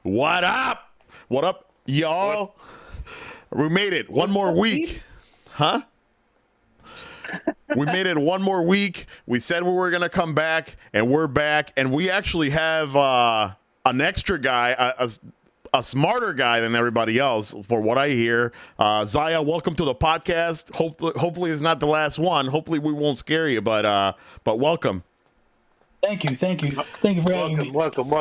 What up? What up, y'all? We made it. One more week. Huh? We made it one more week. We said we were going to come back, and we're back. And we actually have an extra guy, a smarter guy than everybody else, for what I hear. Zaya, welcome to the podcast. Hopefully it's not the last one. Hopefully we won't scare you, but welcome. Thank you for having me. Welcome.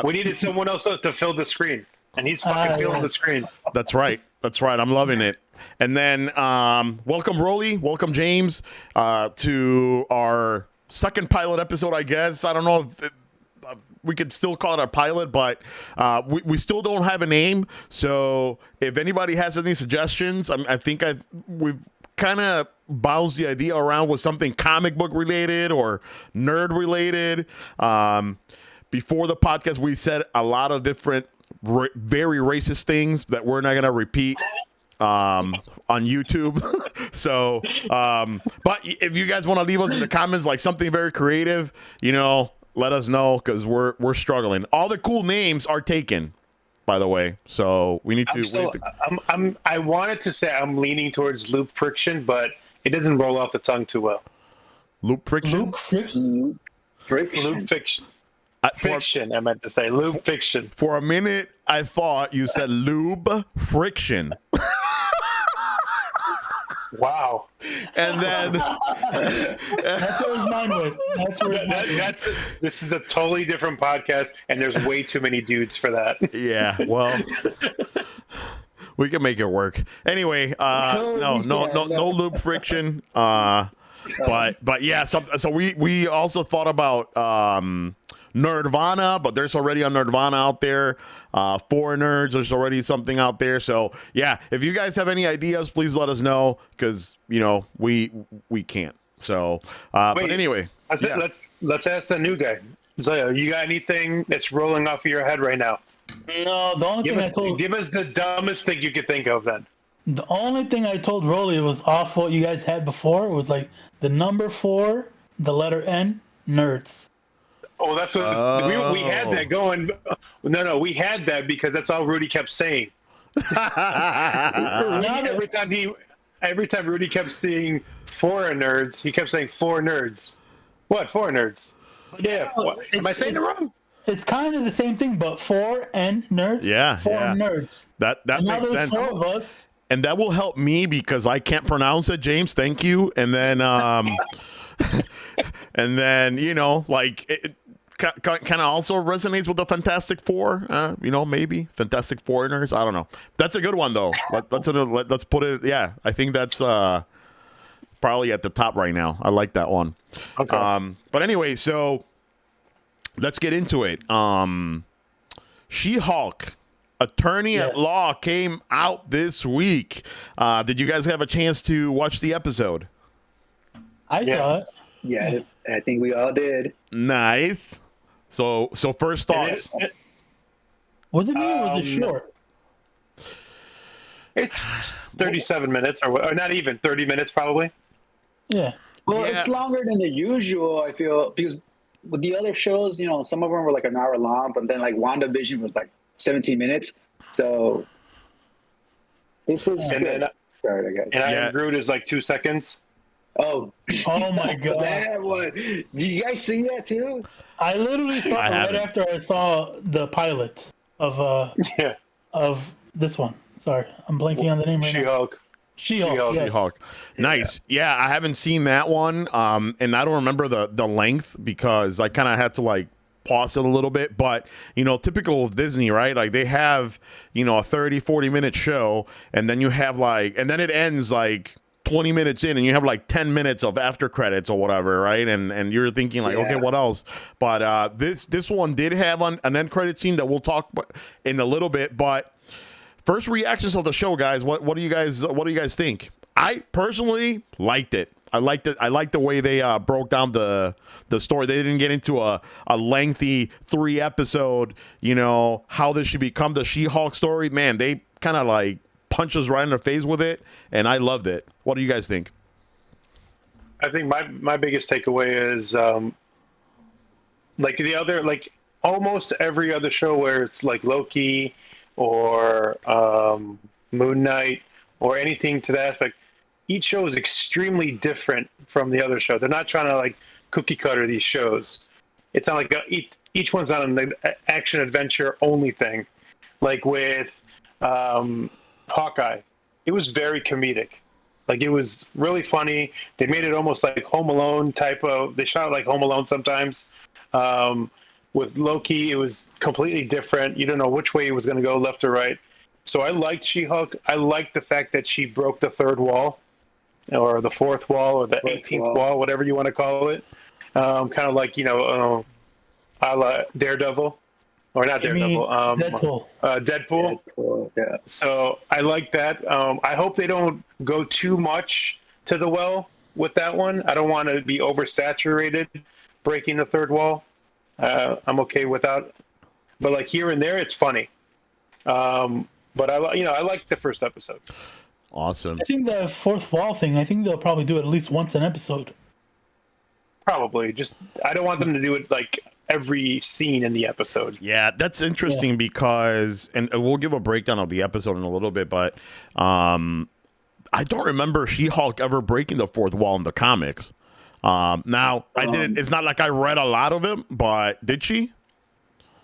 We needed someone else to fill the screen, and he's fucking filling the screen. That's right. I'm loving it. And then welcome Rolly, welcome James to our second pilot episode, I guess. I don't know if we could still call it a pilot, but we still don't have a name. So if anybody has any suggestions, I think we've kind of bounced the idea around with something comic book related or nerd related. Before the podcast, we said a lot of different very racist things that we're not going to repeat on YouTube. So, but if you guys want to leave us in the comments, like something very creative, let us know, because we're struggling. All the cool names are taken, by the way. So we need to. I wanted to say I'm leaning towards loop friction, but it doesn't roll off the tongue too well. Loop friction. Loop fiction. Fiction. I meant to say lube fiction. For a minute, I thought you said lube friction. Wow. And then that's where his mind went. This is a totally different podcast, and there's way too many dudes for that. Yeah, well, we can make it work. Anyway, no loop friction. But yeah, so we also thought about Nerdvana, but there's already a Nerdvana out there. For nerds, there's already something out there. So yeah, if you guys have any ideas, please let us know, because we can't. So but anyway, let's ask the new guy. So you got anything that's rolling off of your head right now? No, the only thing give us the dumbest thing you could think of then. The only thing I told Rolly was off what you guys had before. It was like the number 4, the letter N, nerds. Oh, that's what we had that going. No, we had that because that's all Rudy kept saying. every time Rudy kept saying four nerds, he kept saying four nerds. What, four nerds? Yeah. Am I saying it wrong? It's kind of the same thing, but 4 and nerds. Yeah, four nerds. That makes sense. 4 of us. And that will help me because I can't pronounce it, James. Thank you. And then, it kind of also resonates with the Fantastic Four. Maybe Fantastic Foreigners. I don't know. That's a good one though. Let's put it. Yeah, I think that's probably at the top right now. I like that one. Okay. But anyway, so let's get into it. She-Hulk. Attorney at Law came out this week. Did you guys have a chance to watch the episode? I saw it. Yes, I think we all did. Nice. So first thoughts. Was it me or was it short? It's 37 minutes, or not even 30 minutes, probably. Yeah. Well, it's longer than the usual, I feel, because with the other shows, some of them were like an hour long, but then like WandaVision was like 17 minutes. So this was good start, I guess. And I Am Groot is like 2 seconds. Oh my god! That one. Did you guys see that too? I literally saw it right after I saw the pilot of this one. Sorry, I'm blanking on the name right now. She-Hulk. Yes. She-Hulk. Nice. Yeah, I haven't seen that one. And I don't remember the length because I kind of had to pause it a little bit, but typical of Disney, right? Like they have a 30-40 minute show, and then you have and then it ends 20 minutes in, and you have 10 minutes of after credits or whatever, right? And you're thinking okay, what else? But this one did have an end credit scene that we'll talk about in a little bit. But first reactions of the show, guys. What do you guys think? I personally liked it. I liked the way they broke down the story. They didn't get into a lengthy 3 episode, how this should become the She-Hulk story. Man, they kind of punches right in the face with it, and I loved it. What do you guys think? I think my biggest takeaway is the other almost every other show where it's like Loki or Moon Knight or anything to that aspect, each show is extremely different from the other show. They're not trying to like cookie cutter these shows. It's not like each one's on an action adventure only thing. Like with Hawkeye, it was very comedic. Like it was really funny. They made it almost like Home Alone type of. They shot it like Home Alone sometimes. With Loki, it was completely different. You don't know which way it was going to go, left or right. So I liked She-Hulk. I liked the fact that she broke the third wall, or the fourth wall, or the 18th wall, whatever you want to call it. Kind of like, a la Daredevil. Or not Daredevil. Deadpool. Deadpool. Yeah. So I like that. I hope they don't go too much to the well with that one. I don't want to be oversaturated breaking the third wall. I'm okay without, but like here and there, it's funny. But I like the first episode. Awesome. I think the fourth wall thing, I think they'll probably do it at least once an episode. Probably. Just I don't want them to do it like every scene in the episode. Yeah, that's interesting because, and we'll give a breakdown of the episode in a little bit, but I don't remember She-Hulk ever breaking the fourth wall in the comics. Now I didn't. It's not like I read a lot of it, but did she?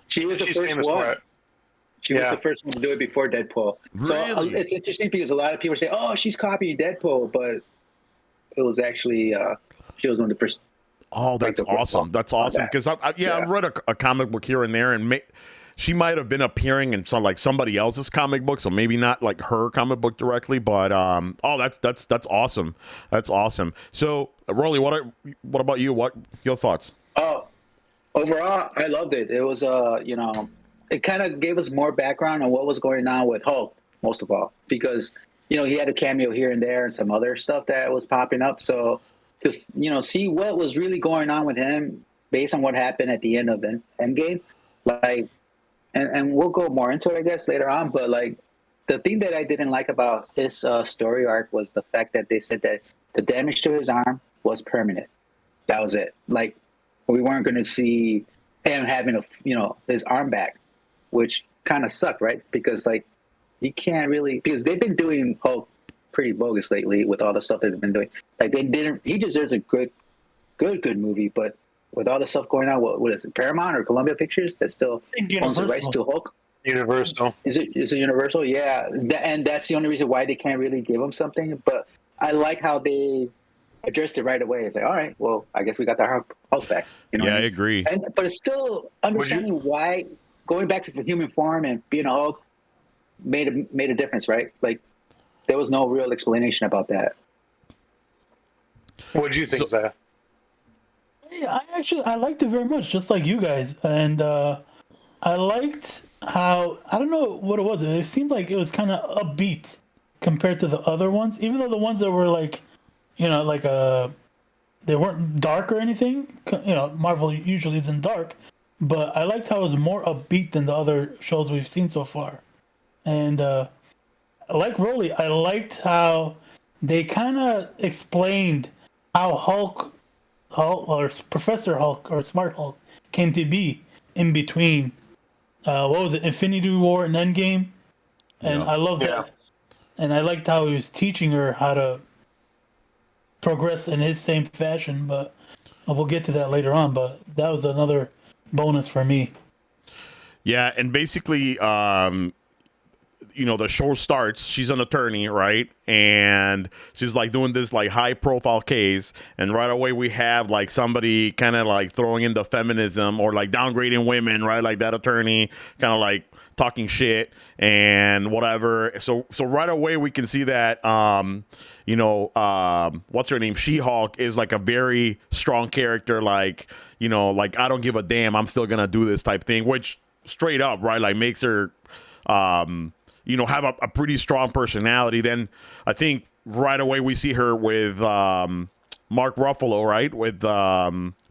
She was the first one. She was the first one to do it before Deadpool. Really? So it's interesting because a lot of people say, "Oh, she's copying Deadpool," but it was actually she was one of the first. Oh, that's awesome! That's awesome because I've read a comic book here and there, and she might have been appearing in somebody else's comic book, so maybe not like her comic book directly, but that's awesome. That's awesome. So, Rolly, what about you? What your thoughts? Oh, overall, I loved it. It was it kind of gave us more background on what was going on with Hulk, most of all, because he had a cameo here and there and some other stuff that was popping up. So to see what was really going on with him based on what happened at the end of Endgame, like. And we'll go more into it, I guess, later on. But like, the thing that I didn't like about his story arc was the fact that they said that the damage to his arm was permanent. That was it. Like, we weren't going to see him having his arm back, which kind of sucked, right? Because like, you can't really, because they've been doing Hulk pretty bogus lately with all the stuff that they've been doing. Like, he deserves a good movie, but. With all the stuff going on, what is it? Paramount or Columbia Pictures that still owns the rights to Hulk? Universal. Is it Universal? Yeah, and that's the only reason why they can't really give him something. But I like how they addressed it right away. It's like, all right, well, I guess we got the Hulk back. I agree. But it's still understanding why going back to the human form and being a Hulk made a difference, right? Like there was no real explanation about that. What did you think, Zach? Yeah, I liked it very much, just like you guys, and I liked how I don't know what it was. It seemed like it was kind of upbeat compared to the other ones, even though the ones that were like, they weren't dark or anything. Marvel usually isn't dark, but I liked how it was more upbeat than the other shows we've seen so far, and like Rolly, I liked how they kind of explained how Hulk or Professor Hulk or Smart Hulk came to be in between what was it, Infinity War and Endgame, and I loved that, and I liked how he was teaching her how to progress in his same fashion, but we'll get to that later on, but that was another bonus for me. Yeah, and basically the show starts, she's an attorney, right? And she's like doing this like high profile case, and right away we have like somebody kind of like throwing in the feminism or like downgrading women, right? Like that attorney kind of like talking shit and whatever. So right away we can see that what's her name? She-Hulk is like a very strong character, like like I don't give a damn, I'm still gonna do this type thing, which straight up, right, like makes her have a pretty strong personality. Then I think right away we see her with Mark Ruffalo, right? With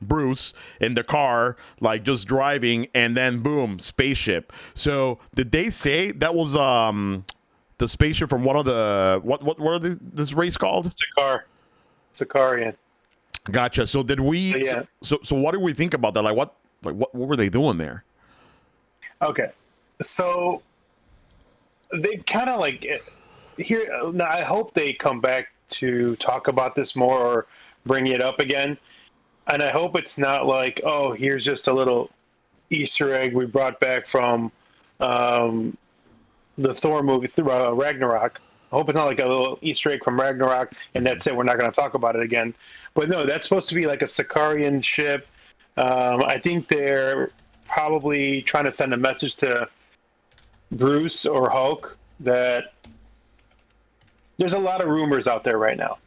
Bruce in the car, like just driving, and then boom, spaceship. So did they say that was the spaceship from one of the what are this race called? Sicarian. Gotcha. So did we? Yeah. So what do we think about that? Like what were they doing there? Okay, so they kind of like here. Now, I hope they come back to talk about this more or bring it up again. And I hope it's not like, oh, here's just a little Easter egg we brought back from the Thor movie, Ragnarok. I hope it's not like a little Easter egg from Ragnarok, and that's it. We're not going to talk about it again. But no, that's supposed to be like a Sicarian ship. I think they're probably trying to send a message to Bruce or Hulk that there's a lot of rumors out there right now.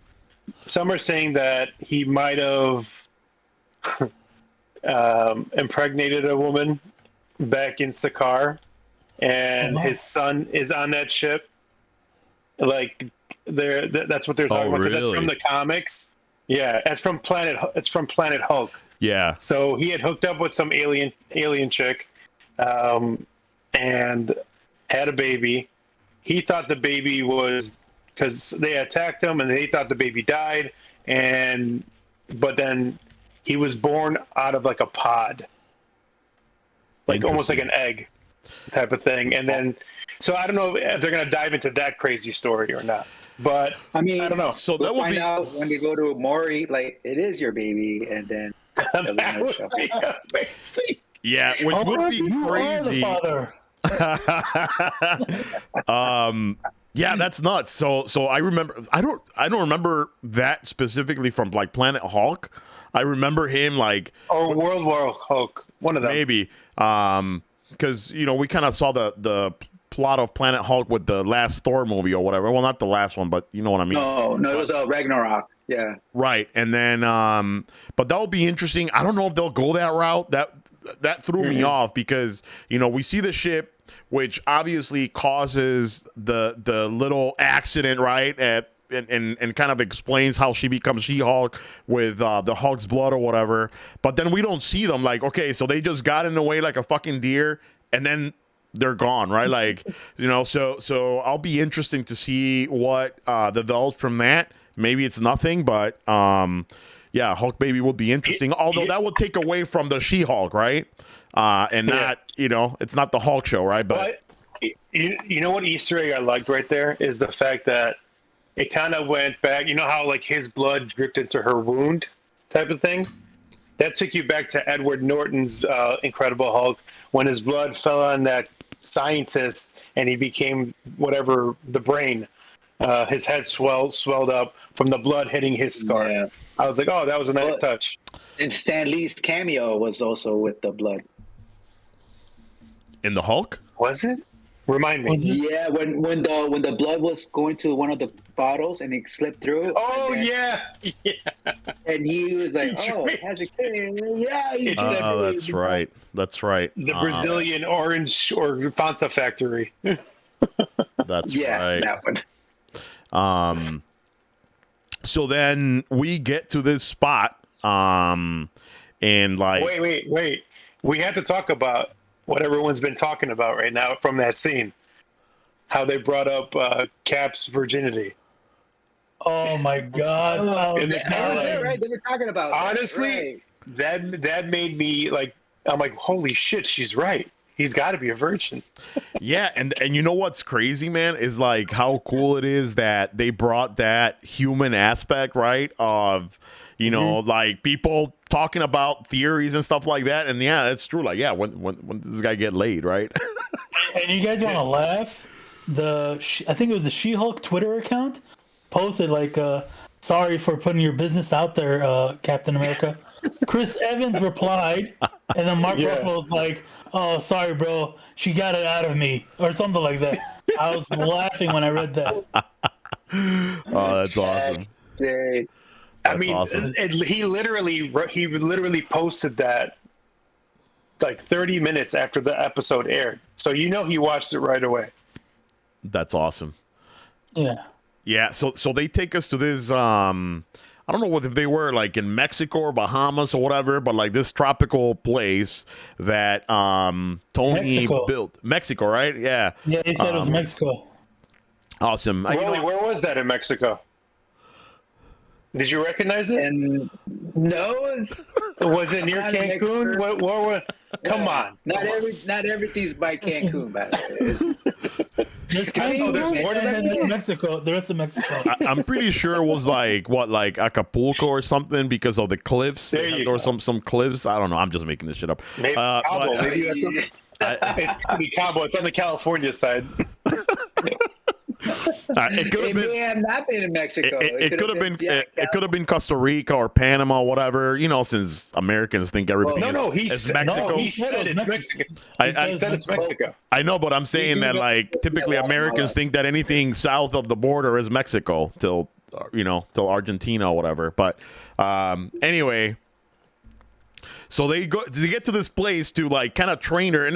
Some are saying that he might have impregnated a woman back in Sakaar, and his son is on that ship. Like, that's what they're talking about, because that's from the comics. Yeah, it's from Planet Hulk. Yeah. So he had hooked up with some alien chick, and had a baby. He thought the baby was, because they attacked him and they thought the baby died, but then he was born out of like a pod, like almost like an egg type of thing. And then, so I don't know if they're going to dive into that crazy story or not, but I mean, I don't know. So that will find out when we go to Maury, like, it is your baby, and then that would be amazing. Yeah, which would be crazy. Yeah, that's nuts. So I remember, I don't remember that specifically from like Planet Hulk. I remember him like, or World War Hulk, one of them maybe, because we kind of saw the plot of Planet Hulk with the last Thor movie or whatever. Well, not the last one, but you know what I mean. No, it was Ragnarok. Yeah, right. And then, but that would be interesting. I don't know if they'll go that route. That threw me off, because we see the ship, which obviously causes the little accident, right? And kind of explains how she becomes She-Hulk with the Hulk's blood or whatever. But then we don't see them. Like, okay, so they just got in the way like a fucking deer, and then they're gone, right? Like, so I'll be interesting to see what develops from that. Maybe it's nothing, but yeah, Hulk baby would be interesting. Although that would take away from the She-Hulk, right? And not, it's not the Hulk show, right? But you know what Easter egg I liked right there is the fact that it kind of went back. You know how like his blood dripped into her wound, type of thing. That took you back to Edward Norton's Incredible Hulk, when his blood fell on that scientist and he became whatever, the brain. His head swelled up from the blood hitting his scar. Yeah. I was like, oh, that was a nice touch. And Stan Lee's cameo was also with the blood. In the Hulk? Was it? Remind me. Yeah, when the blood was going to one of the bottles and it slipped through. Oh, yeah. And he was like, oh, has a kid. Yeah. Oh, that's right. That's right. The Brazilian orange or Fanta factory. That's right. That one. So then we get to this spot, and like, wait. We have to talk about what everyone's been talking about right now from that scene. How they brought up Cap's virginity. Oh my God! Right, they were talking about. Honestly, that made me like. I'm like, holy shit, she's right. He's got to be a virgin. Yeah, and you know what's crazy, man, is like how cool it is that they brought that human aspect, right? Of, like people talking about theories and stuff like that. And yeah, that's true. Like, yeah, when does this guy get laid, right? And you guys want to laugh? I think it was the She-Hulk Twitter account posted like, sorry for putting your business out there, Captain America. Chris Evans replied, and then Mark Ruffalo was like, oh, sorry, bro. She got it out of me, or something like that. I was laughing when I read that. Oh, that's awesome. I mean, awesome. He literally posted that like 30 minutes after the episode aired. So he watched it right away. That's awesome. Yeah. Yeah. So they take us to this. I don't know if they were like in Mexico or Bahamas or whatever, but like this tropical place that Tony built. Mexico, right? Yeah. Yeah, he said it was Mexico. Awesome. Where was that in Mexico? Did you recognize it? And no, was it near Cancun? Come on. Not everything's by Cancun, by the way. There's Oh, there's more to and then Mexico? there's Mexico. The rest of Mexico. I'm pretty sure it was like Acapulco or something because of the cliffs. There you or go. some cliffs. I don't know. I'm just making this shit up. Maybe Cabo. but- Maybe you have to, it's gonna be Cabo. It's on the California side. it could It have may been. have not been in Mexico. It could have been. yeah, It could have been Costa Rica or Panama, whatever. You know, since Americans think everything No, he is said, Mexico. he said it's Mexico. I He said it's Mexico. I know, but I'm saying do that know- like typically yeah, Americans think that anything south of the border is Mexico till till Argentina or whatever. But anyway, so they get to this place to like kind of train her, and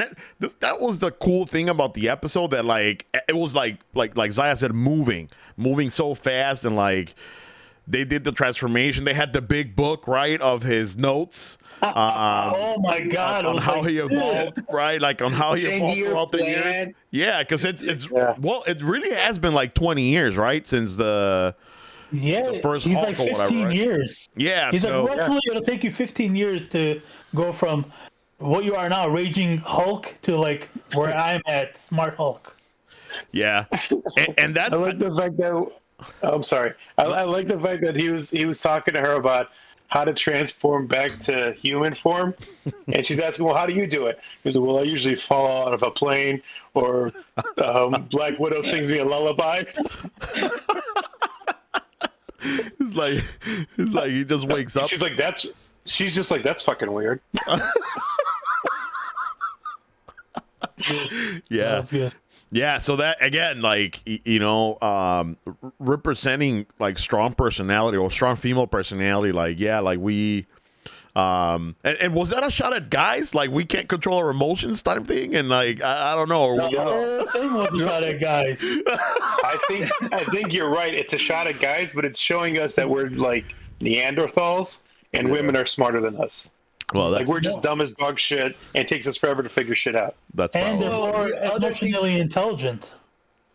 that was the cool thing about the episode, that like it was like Zaya said, moving so fast, and like they did the transformation. They had the big book, right, of his notes. Oh my God! On how he evolved, right? Like on how he evolved 10-year throughout the years. plan. Yeah, because it's Yeah. well, it really has been like 20 years, right, since the Yeah, first he's Hulk like or 15 whatever, right? years. yeah. He's So like, roughly, it'll take you 15 years to go from what you are now, Raging Hulk, to like where I'm at, Smart Hulk. yeah, and that's I like the fact that. I'm sorry. I like the fact that he was talking to her about how to transform back to human form, and she's asking, "Well, how do you do it?" He goes, "Well, I usually fall out of a plane, or Black Widow sings me a lullaby." it's like he just wakes up. She's just like, "That's fucking weird." Yeah, That's good. yeah. So that again, like representing like strong personality or strong female personality, like like we. And was that a shot at guys? Like we can't control our emotions type thing, and like I don't know. Or was The whole thing was a shot at guys. I think you're right. It's a shot at guys, but it's showing us that we're like Neanderthals, and women are smarter than us. well, Like that's we're just dumb as dog shit, and it takes us forever to figure shit out. that's And they're probably. more the other thing- emotionally intelligent.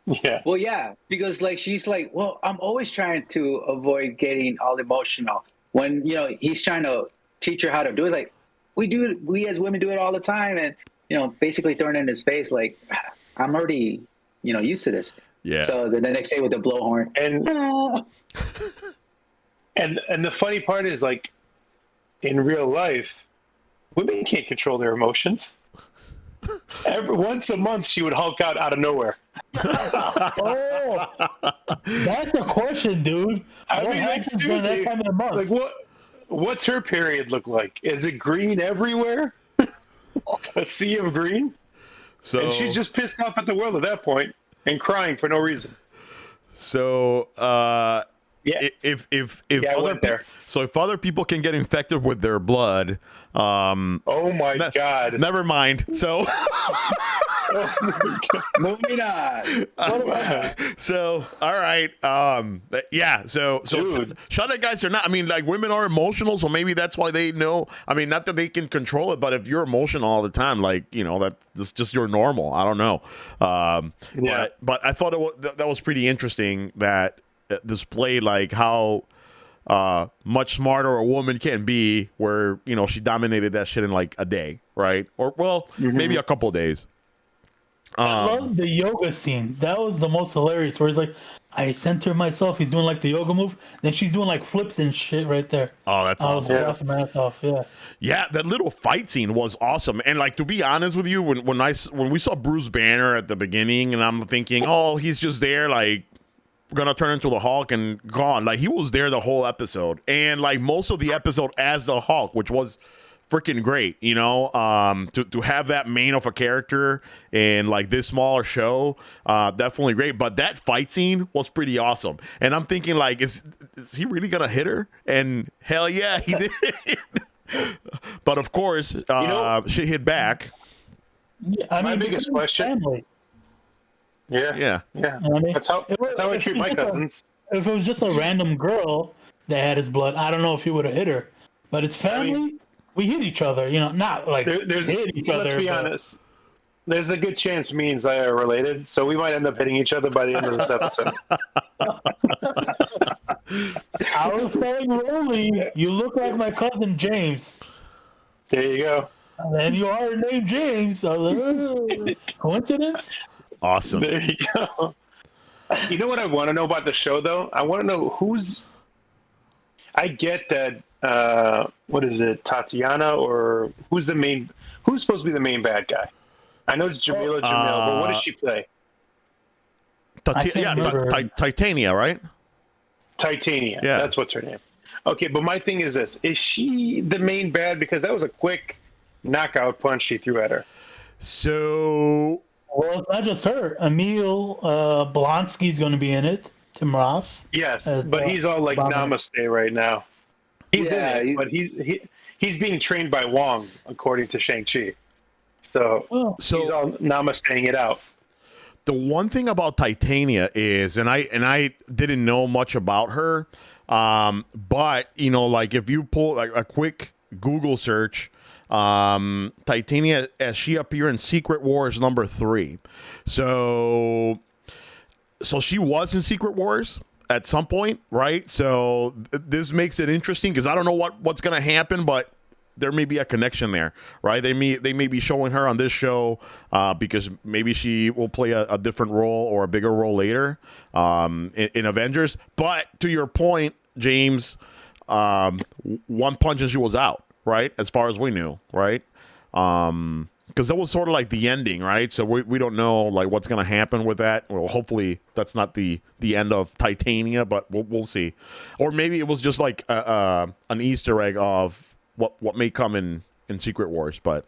Yeah. Well, yeah, because like she's like, well, I'm always trying to avoid getting all emotional. When he's trying to teach her how to do it, like we as women do it all the time, and basically throwing it in his face, like I'm already used to this. Yeah. So then the next day with the blowhorn, And the funny part is, like, in real life, women can't control their emotions. Once a month, she would Hulk out of nowhere. Oh, that's the question, dude. I What mean, like, happens during that seriously, time of the month? like what's her period look like? Is it green everywhere? A sea of green? So And she's just pissed off at the world at that point and crying for no reason. so Yeah. if Yeah, I other went there. so if other people can get infected with their blood, Oh my God. never mind. So moving on. so all right, yeah. So Dude. shot at guys are not. I mean, like women are emotional, so maybe that's why they know. I mean, not that they can control it, but if you're emotional all the time, like that's just your normal. I don't know. Yeah. But I thought that was pretty interesting that displayed like how much smarter a woman can be, where she dominated that shit in like a day, right? Or maybe a couple days. I love the yoga scene. That was the most hilarious. Where he's like, I center myself. He's doing like the yoga move. Then she's doing like flips and shit right there. Oh, that's I was awesome. laughing my ass off. Yeah. Yeah, that little fight scene was awesome. And like, to be honest with you, when we saw Bruce Banner at the beginning, and I'm thinking, oh, he's just there, like gonna turn into the Hulk and gone. Like he was there the whole episode, and like most of the episode as the Hulk, which was freaking great. To have that main of a character in like this smaller show, definitely great. But that fight scene was pretty awesome, and I'm thinking like, is he really gonna hit her? And hell yeah, he did. But of course, she hit back. Yeah, I My mean, biggest because it's question- family. Yeah. Yeah. Yeah. You know what I mean? That's how I treat my cousins. If it was just a random girl that had his blood, I don't know if he would have hit her. But it's family. We hit each other, not like hit each other. Let's be but- honest. There's a good chance me and Zaya are related, so we might end up hitting each other by the end of this episode. I was saying, Rolly, you look like my cousin James. There you go. And you are named James. So I was like, coincidence? Awesome. There you go. You know what I want to know about the show, though? I want to know who's. I get that. What is it, Tatiana, or who's the main? Who's supposed to be the main bad guy? I know it's Jamila Jamil, but what does she play? I can't remember. Titania, right? Titania. Yeah. That's what's her name. Okay, but my thing is this: is she the main bad? Because that was a quick knockout punch she threw at her. So Well, it's not just her. Emil Blonsky's going to be in it. Tim Roth. Yes, As, but he's all like Abomination. namaste right now. He's Yeah, in it, but he's being trained by Wong, according to Shang-Chi. So Oh, he's all namasteing it out. the one thing about Titania is, and I didn't know much about her, but you know, like if you pull like a quick Google search, Titania, as she appeared in Secret Wars #3, so she was in Secret Wars at some point, right? So this makes it interesting because I don't know what's going to happen, but there may be a connection there, right? They may be showing her on this show because maybe she will play a different role or a bigger role later in Avengers. But to your point, James, one punch and she was out, right? As far as we knew, right? Because that was sort of like the ending, right? So we don't know like what's going to happen with that. Well, hopefully that's not the end of Titania, but we'll see. Or maybe it was just like an Easter egg of what may come in Secret Wars, but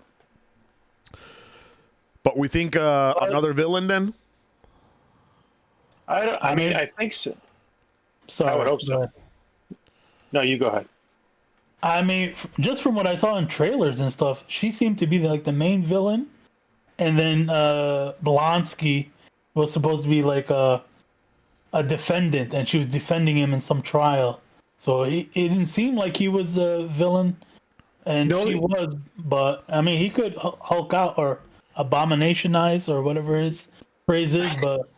we think another villain then. I mean, I think so. sorry. I would hope so. No, you go ahead. I mean, just from what I saw in trailers and stuff, she seemed to be like the main villain, and then Blonsky was supposed to be like a defendant, and she was defending him in some trial. So it didn't seem like he was the villain, and No, she was. But I mean, he could Hulk out or abominationize or whatever his phrase is, but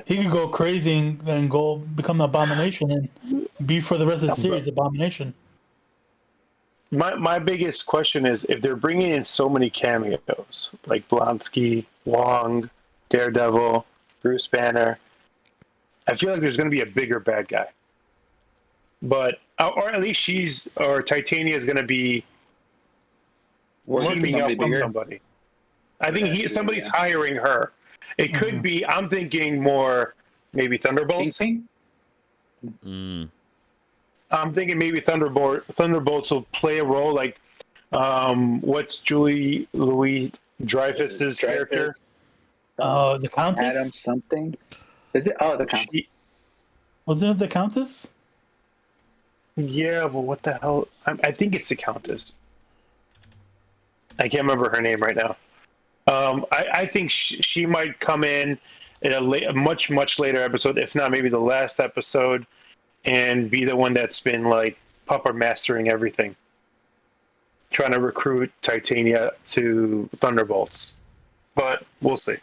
he could go crazy and go become an abomination and be for the rest of the series abomination. My biggest question is if they're bringing in so many cameos like Blonsky, Wong, Daredevil, Bruce Banner. I feel like there's going to be a bigger bad guy, but or at least Titania is going to be teaming up with somebody. I think somebody's hiring her. It could be. I'm thinking more maybe Thunderbolts. I'm thinking maybe Thunderbolts will play a role like what's Julie Louis Dreyfus's character? The Countess. Adam something. Is it? Oh, the Countess. Wasn't it the Countess? Yeah, but what the hell? I think it's the Countess. I can't remember her name right now. I think she might come in a much later episode, if not maybe the last episode, and be the one that's been like puppet mastering everything, trying to recruit Titania to Thunderbolts. But we'll see.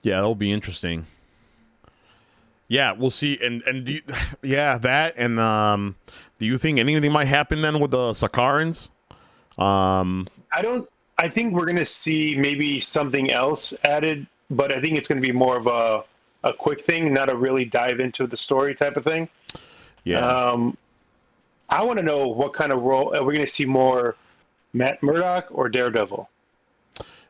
Yeah, that'll be interesting. Yeah, we'll see. And do you, that and do you think anything might happen then with the Sakarans? I think we're gonna see maybe something else added, but I think it's gonna be more of a quick thing, not a really dive into the story type of thing. Yeah. I want to know what kind of role are we going to see more, Matt Murdock or Daredevil?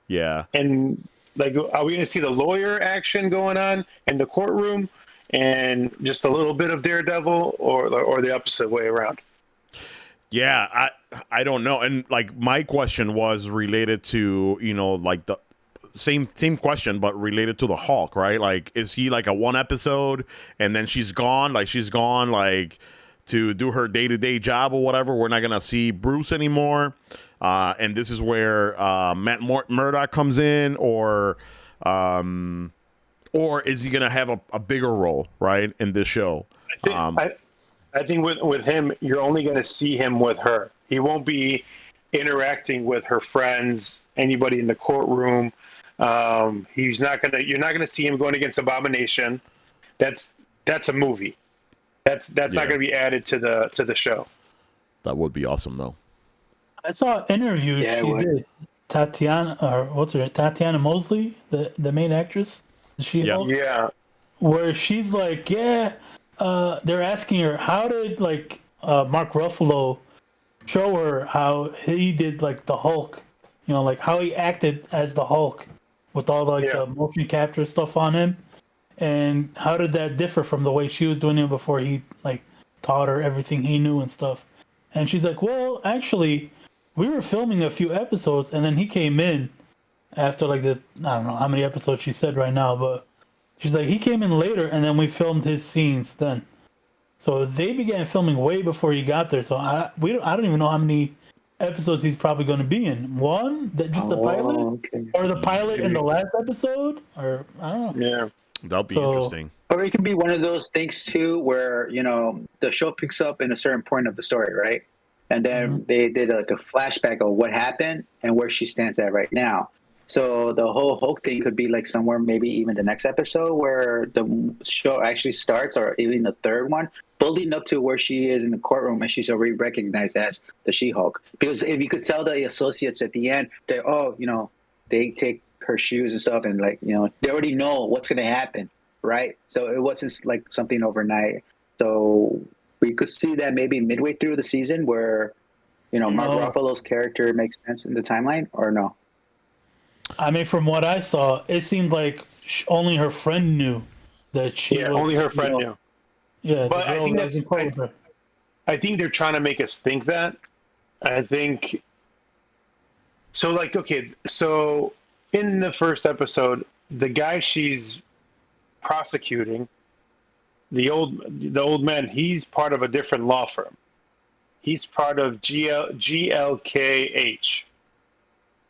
Yeah. And like, are we going to see the lawyer action going on in the courtroom, and just a little bit of Daredevil, or the opposite way around? Yeah, I don't know. And like my question was related to, you know, like the same question, but related to the Hulk, right? Like, is he like a one episode and then she's gone like to do her day-to-day job or whatever? We're not gonna see Bruce anymore, and this is where Matt Murdock comes in, or is he gonna have a bigger role, right, in this show? I think with him, you're only going to see him with her. He won't be interacting with her friends, anybody in the courtroom. He's not going to. You're not going to see him going against Abomination. That's a movie. That's not going to be added to the show. That would be awesome, though. I saw an interview Yeah, it she would. did. Tatiana, or what's her name? Tatiana Mosley, the main actress, the Yep. She-Hulk, Yeah. where she's like, yeah, they're asking her how did like Mark Ruffalo show her how he did like the Hulk, like how he acted as the Hulk with all like Yeah. the motion capture stuff on him, and how did that differ from the way she was doing it before he like taught her everything he knew and stuff. And she's like, well, actually, we were filming a few episodes, and then he came in after like I don't know how many episodes she said right now, but she's like, he came in later, and then we filmed his scenes then. So they began filming way before he got there. So I don't even know how many episodes he's probably going to be in. One, that just the pilot, Oh, okay. or the pilot in the last episode, or I don't know. Yeah. That'll be So- interesting. Or it could be one of those things too, where the show picks up in a certain point of the story, right? And then they did like a flashback of what happened and where she stands at right now. So the whole Hulk thing could be like somewhere, maybe even the next episode where the show actually starts, or even the third one, building up to where she is in the courtroom and she's already recognized as the She-Hulk. Because if you could tell the associates at the end that, they take her shoes and stuff, and like, they already know what's going to happen, right? So it wasn't like something overnight. So we could see that maybe midway through the season where, Mark No. Ruffalo's character makes sense in the timeline, or no? I mean, from what I saw, it seemed like only her friend knew that she Yeah. was. Only her friend knew. Yeah, But the I girl think that was in court with her. I think they're trying to make us think that. I think so. Like, okay, so in the first episode, the guy she's prosecuting, the old man, he's part of a different law firm. He's part of GLKH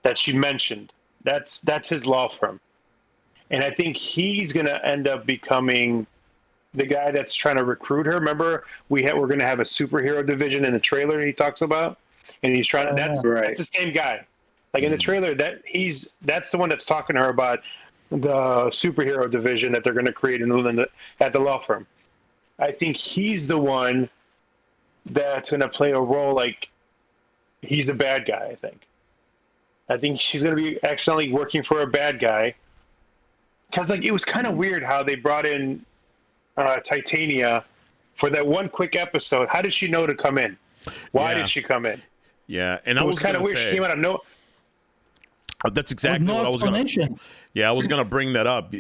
that she mentioned. That's his law firm, and I think he's gonna end up becoming the guy that's trying to recruit her. Remember, we're going to have a superhero division in the trailer he talks about, and he's trying to. That's the same guy. Like in the trailer, that's the one that's talking to her about the superhero division that they're going to create at the law firm. I think he's the one that's going to play a role like he's a bad guy. I think she's going to be accidentally working for a bad guy, because like it was kind of weird how they brought in Titania for that one quick episode. How did she know to come in? Why did she come in? Yeah, and it was kind of weird. She came out of no. That's exactly what I was going to. Yeah, I was going to bring that up.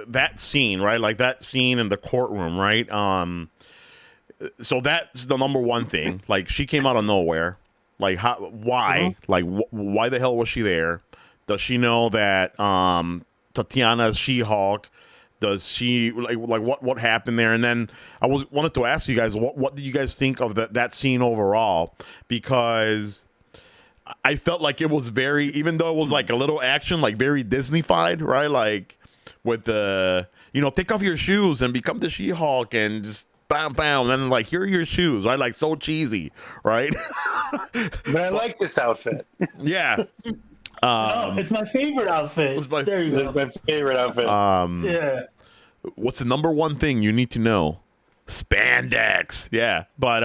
That scene, right? Like that scene in the courtroom, right? So that's the number one thing. Like she came out of nowhere. Like how? Why? Like why the hell was she there? Does she know that Tatiana is She-Hulk? Does she like what happened there? And then I wanted to ask you guys what do you guys think of that scene overall? Because I felt like it was very, even though it was like a little action, like very Disney-fied, right? Like with the take off your shoes and become the She-Hulk and just bam bam, and then like here are your shoes, right? Like so cheesy, right? But I like this outfit. Yeah. It's my favorite outfit. There you go. It's my favorite outfit. Yeah. What's the number one thing you need to know? Spandex. Yeah. But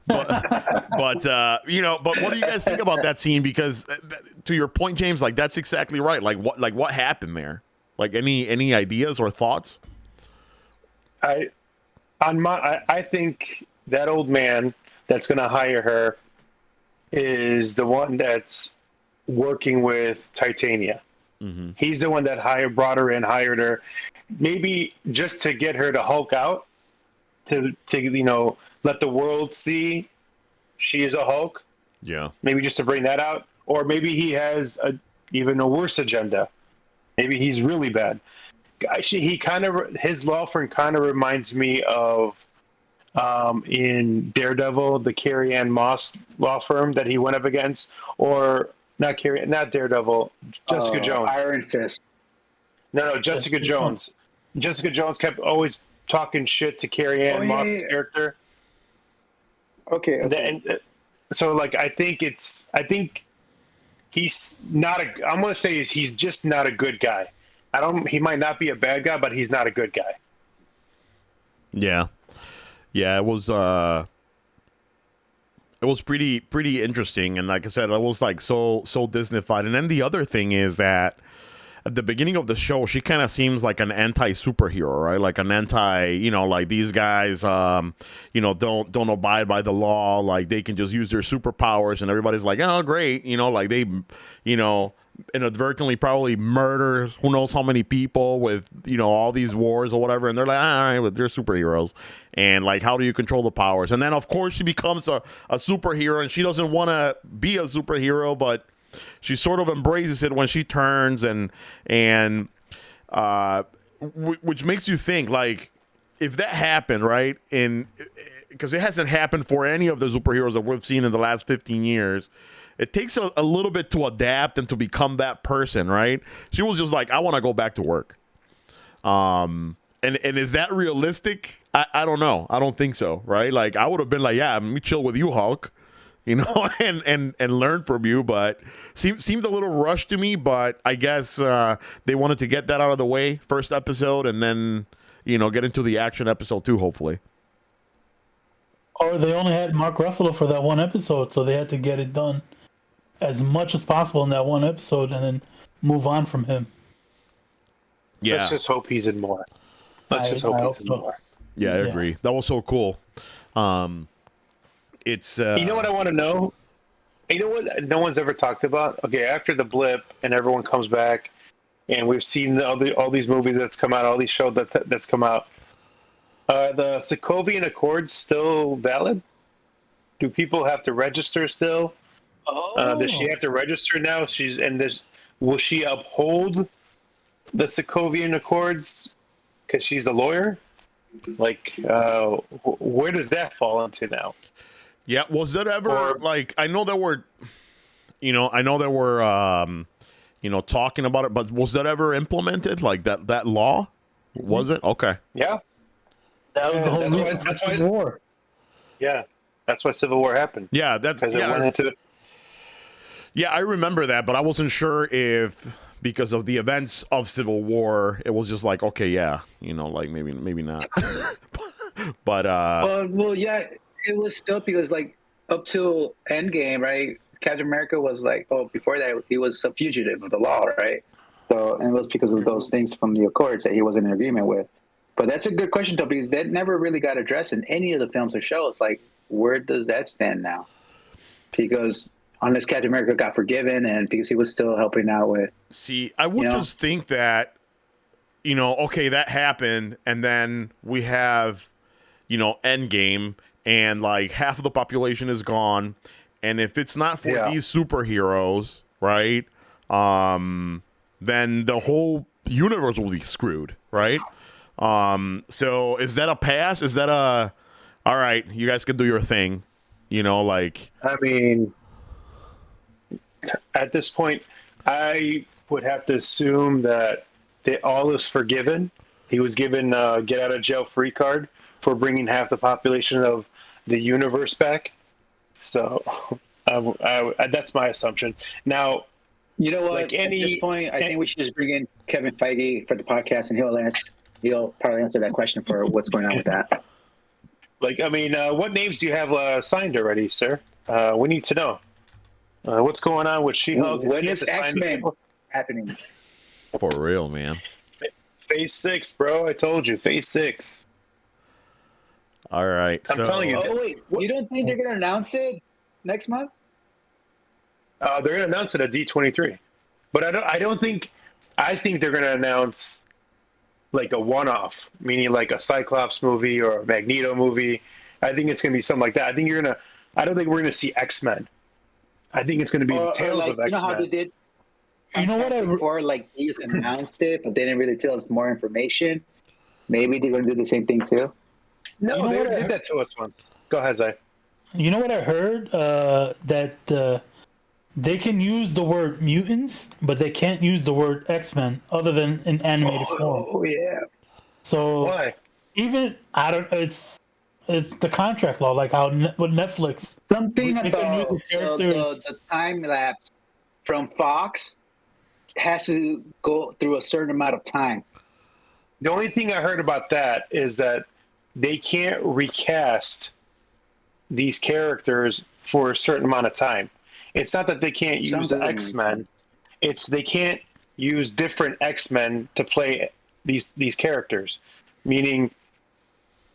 but what do you guys think about that scene? Because to your point, James, like that's exactly right. Like what happened there? Like any ideas or thoughts? I think that old man that's going to hire her is the one that's working with Titania. Mm-hmm. He's the one that hired her, maybe just to get her to Hulk out, to let the world see she is a Hulk. Yeah. Maybe just to bring that out, or maybe he has even a worse agenda. Maybe he's really bad. Actually, his law firm kind of reminds me of in Daredevil, the Carrie Ann Moss law firm that he went up against, or not Daredevil, Jessica Jones. Iron Fist. No, Jessica Jones. Jessica Jones kept always talking shit to Carrie Ann Moss's character. Okay. And so, like, I think he's not I'm going to say he's just not a good guy. He might not be a bad guy, but he's not a good guy. Yeah. Yeah, it was It was pretty interesting, and like I said, it was like so Disneyfied. And then the other thing is that at the beginning of the show, she kind of seems like an anti-superhero, right? Like an anti, like these guys, don't abide by the law. Like they can just use their superpowers, and everybody's like, oh, great, like they, inadvertently probably murder who knows how many people with all these wars or whatever, and they're like, all right, but they're superheroes, and like, how do you control the powers? And then of course she becomes a superhero, and she doesn't want to be a superhero, but she sort of embraces it when she turns, which makes you think, like, if that happened, right? Because it hasn't happened for any of the superheroes that we've seen in the last 15 years. It takes a little bit to adapt and to become that person, right? She was just like, I want to go back to work. And is that realistic? I don't know. I don't think so, right? Like, I would have been like, yeah, let me chill with you, Hulk. And learn from you, but seemed a little rushed to me. But I guess they wanted to get that out of the way first episode, and then get into the action episode 2, hopefully. Or they only had Mark Ruffalo for that one episode, so they had to get it done as much as possible in that one episode, and then move on from him. Yeah, let's just hope he's in more. Let's just hope he's in more. Yeah, I agree. That was so cool. It's you know what I want to know? You know what no one's ever talked about? Okay, after the blip and everyone comes back, and we've seen all these movies that's come out, all these shows that's come out. Are the Sokovian Accords still valid? Do people have to register still? Does she have to register now? Will she uphold the Sokovian Accords because she's a lawyer? Like, where does that fall into now? Yeah, was that ever like? I know that we're talking about it, but was that ever implemented? Like that law? Was it? Okay. Yeah, that was the whole that's why war. Yeah, that's why Civil War happened. Yeah, it went into. Yeah, I remember that, but I wasn't sure if because of the events of Civil War, it was just like, okay, yeah, like maybe not. But well, yeah, it was still because like up till Endgame, right? Captain America was like, before that he was a fugitive of the law, right? So, and it was because of those things from the Accords that he wasn't in agreement with. But that's a good question, though, because that never really got addressed in any of the films or shows. Like, where does that stand now? Because unless Captain America got forgiven and because he was still helping out with... See, I would just think that, okay, that happened, and then we have, Endgame, and like half of the population is gone, and if it's not for these superheroes, right, then the whole universe will be screwed, right? So is that a pass? Is that all right, you guys can do your thing, like... I mean, at this point, I would have to assume that all is forgiven. He was given a get out of jail free card for bringing half the population of the universe back. So that's my assumption. Now, you know what? At this point, I think we should just bring in Kevin Feige for the podcast, and he'll probably answer that question for what's going on with that. Like, I mean, what names do you have signed already, sir? We need to know. What's going on with She-Hulk? When is X-Men happening? For real, man. Phase 6, bro. I told you, Phase 6. All right. I'm telling you. Oh, wait. You don't think they're going to announce it next month? They're going to announce it at D23. But I think they're going to announce like a one-off, meaning like a Cyclops movie or a Magneto movie. I think it's going to be something like that. I don't think we're going to see X-Men. I think it's going to be Tales of X-Men. You know how they did? Or like they just announced it, but they didn't really tell us more information. Maybe they're going to do the same thing too. No, they did that to us once. Go ahead, Zay. You know what I heard? That they can use the word mutants, but they can't use the word X-Men other than in animated form. Oh yeah. So why? Even it's the contract law, like how with Netflix. Something about the time lapse from Fox has to go through a certain amount of time. The only thing I heard about that is that they can't recast these characters for a certain amount of time. It's not that they can't use Something. X-Men. It's they can't use different X-Men to play these characters. Meaning,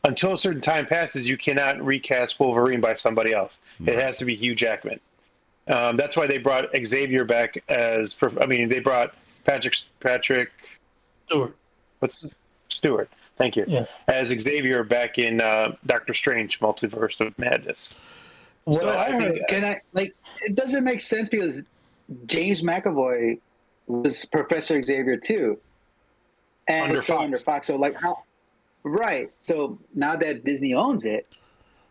until a certain time passes, you cannot recast Wolverine by somebody else. It has to be Hugh Jackman. That's why they brought Xavier back as. I mean, they brought Patrick Stewart. Stewart? Thank you. Yeah. As Xavier back in Doctor Strange: Multiverse of Madness. What So I I think heard, Can I like? It doesn't make sense because James McAvoy was Professor Xavier too, and Under it's still Fox. under Fox. So like how? Right. So now that Disney owns it,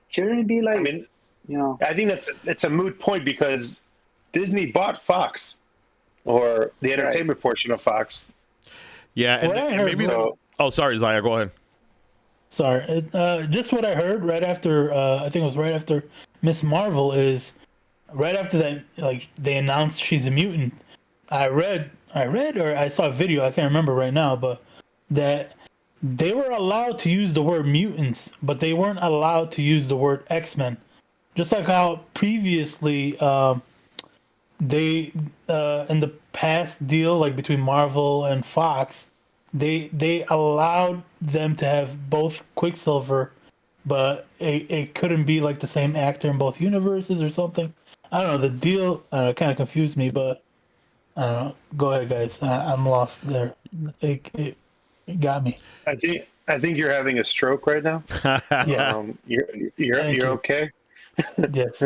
shouldn't it be like I mean, you know? I think it's a moot point because Disney bought Fox, or the entertainment portion of Fox. Yeah, and, What I and heard maybe. was- Oh, sorry, Zaya. Go ahead. sorry, just what I heard right after. I think it was right after Miss Marvel is right after that. Like they announced she's a mutant. I read, or I saw a video. I can't remember right now, but that they were allowed to use the word mutants, but they weren't allowed to use the word X-Men. Just like how previously they in the past deal like between Marvel and Fox, they allowed them to have both Quicksilver, but it couldn't be like the same actor in both universes or something. I don't know. The deal kind of confused me, but I don't know. Go ahead, guys. I'm lost there. It got me. I think you're having a stroke right now. Yes. You're Thank you. okay. Yes.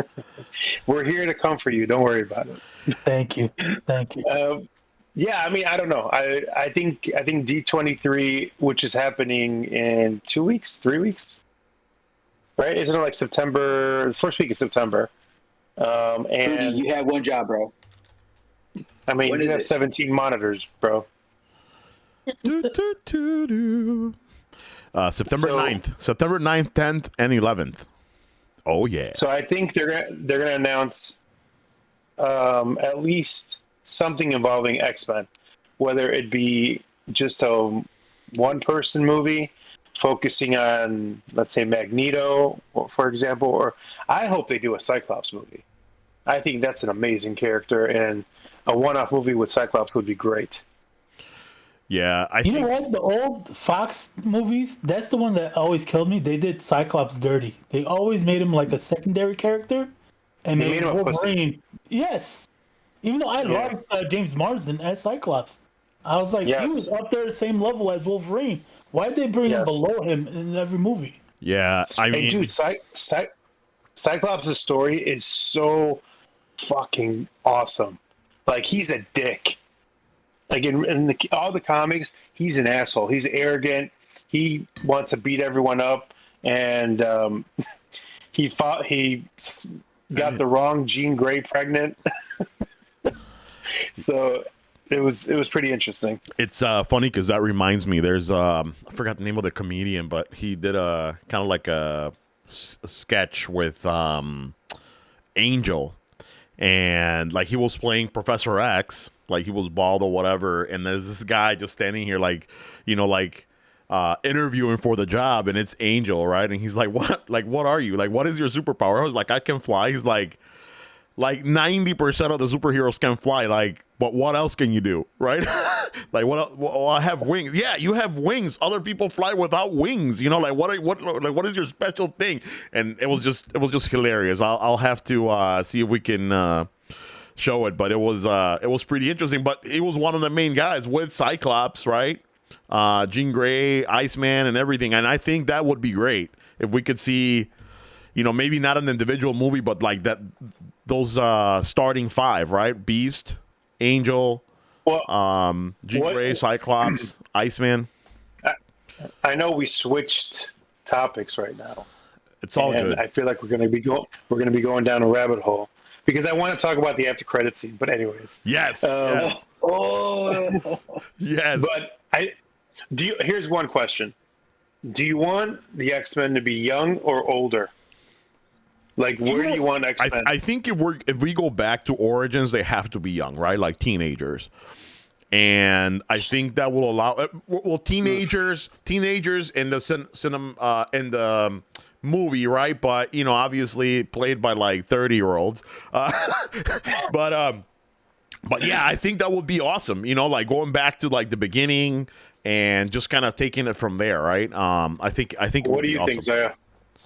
We're here to comfort you. Don't worry about it. Thank you. Thank you. Yeah, I mean, I don't know. I think D23, which is happening in 2 weeks, 3 weeks, right? Isn't it like September? The first week of September. Rudy, And you have one job, bro. I mean, when you is have it? 17 monitors, bro. September So- 9th. September 9th, 10th, and 11th. Oh, yeah. So I think they're gonna announce at least something involving X-Men, whether it be just a one-person movie focusing on, let's say, Magneto, for example, or I hope they do a Cyclops movie. I think that's an amazing character, and a one-off movie with Cyclops would be great. Yeah, I You think. know what? The old Fox movies, that's the one that always killed me. They did Cyclops dirty. They always made him like a secondary character and They made made him a pussy. Wolverine. Yes. Even though I Yeah. liked James Marsden as Cyclops. I was like, he Yes. was up there the same level as Wolverine. Why'd they bring him Yes. below him in every movie? Yeah, I mean. And dude, Cyclops' story is so fucking awesome. Like, he's a dick. Like in all the comics, he's an asshole. He's arrogant. He wants to beat everyone up, and he got the wrong Jean Grey pregnant. So it was pretty interesting. It's funny because that reminds me. There's I forgot the name of the comedian, but he did a kind of like a sketch with Angel, and like he was playing Professor X, like he was bald or whatever, and there's this guy just standing here, like interviewing for the job, and it's Angel, right? And he's like, "What? Like, what are you? Like, what is your superpower?" I was like, "I can fly." He's like 90% of the superheroes can fly, like, but what else can you do, right? Like, well, I have wings. Yeah, you have wings. Other people fly without wings. You know, like what is your special thing? And it was just hilarious. I'll have to see if we can show it, but it was pretty interesting. But he was one of the main guys with Cyclops, right? Jean Grey, Iceman, and everything. And I think that would be great if we could see, maybe not an individual movie, but like that. Those starting five, right? Beast, Angel, Jean Grey, Cyclops, Iceman. I know we switched topics right now. It's all and good. I feel like we're going to be going down a rabbit hole because I want to talk about the after credit scene. But anyways, Yes. Oh, Yes. but here's one question: do you want the X-Men to be young or older? Like, where do you want X-Men? I think if we go back to origins, they have to be young, right? Like teenagers. And I think that will allow teenagers in the cinema in the movie, right? But obviously played by like 30-year-olds. But yeah, I think that would be awesome. Like going back to like the beginning and just kind of taking it from there, right? I think. It What would do be you awesome. think, Zaya?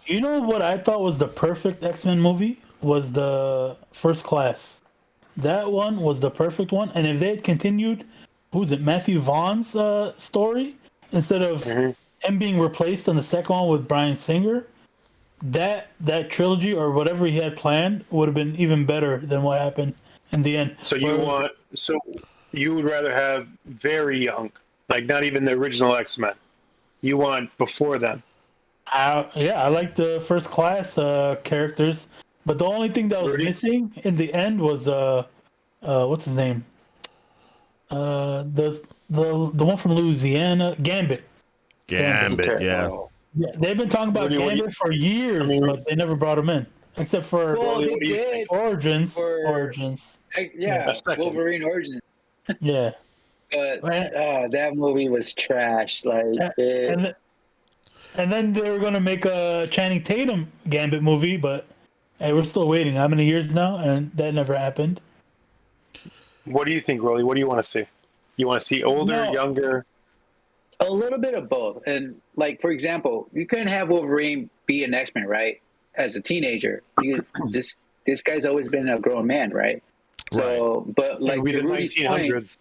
You know what I thought was the perfect X-Men movie was the First Class. That one was the perfect one, and if they had continued, who's it, Matthew Vaughn's story instead of him being replaced in the second one with Bryan Singer, that trilogy or whatever he had planned would have been even better than what happened in the end. So you would rather have very young, like not even the original X-Men. You want before them. I like the First Class characters, but the only thing that was Rudy? missing in the end was what's his name? The one from Louisiana, Gambit. Gambit, yeah. Yeah, they've been talking about Rudy, Gambit for years, but they never brought him in, except for Well, Rolly, they what do you did think? Origins. for Origins. yeah, A second. Wolverine Origins. Yeah, But and that movie was trash. Like and, and then they were gonna make a Channing Tatum Gambit movie, but hey, we're still waiting. How many years now? And that never happened. What do you think, Rolly? What do you want to see? You want to see older, No. younger? a little bit of both. And like for example, you couldn't have Wolverine be an X-Men, right? As a teenager, this guy's always been a grown man, right? So, but like Maybe to the Rudy's point, 1900s.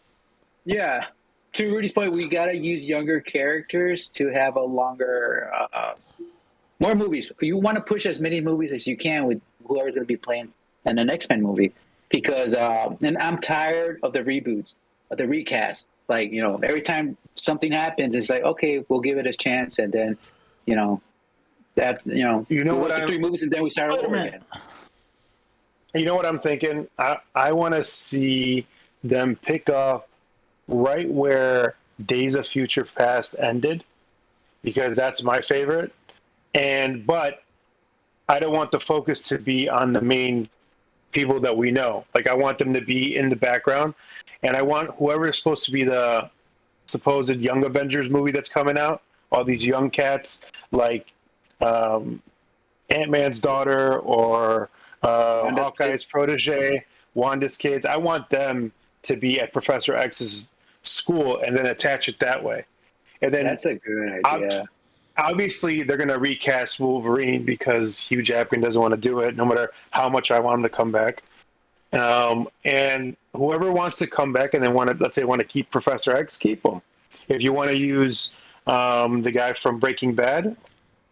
yeah, to Rudy's point, we gotta use younger characters to have a longer, more movies. You want to push as many movies as you can with whoever's going to be playing in an X-Men movie, because and I'm tired of the reboots, of the recast. Like every time something happens, it's like okay, we'll give it a chance, and then that know what the 3 movies, and then we start over again. You know what I'm thinking? I want to see them pick up right where Days of Future Past ended, because that's my favorite. But I don't want the focus to be on the main people that we know. Like I want them to be in the background, and I want whoever is supposed to be the supposed Young Avengers movie that's coming out, all these young cats like Ant-Man's daughter or Hawkeye's protege, Wanda's kids. I want them to be at Professor X's school and then attach it that way. And then That's a good idea. Obviously, they're going to recast Wolverine because Hugh Jackman doesn't want to do it, no matter how much I want him to come back. And whoever wants to come back and then let's say want to keep Professor X, keep him. If you want to use the guy from Breaking Bad,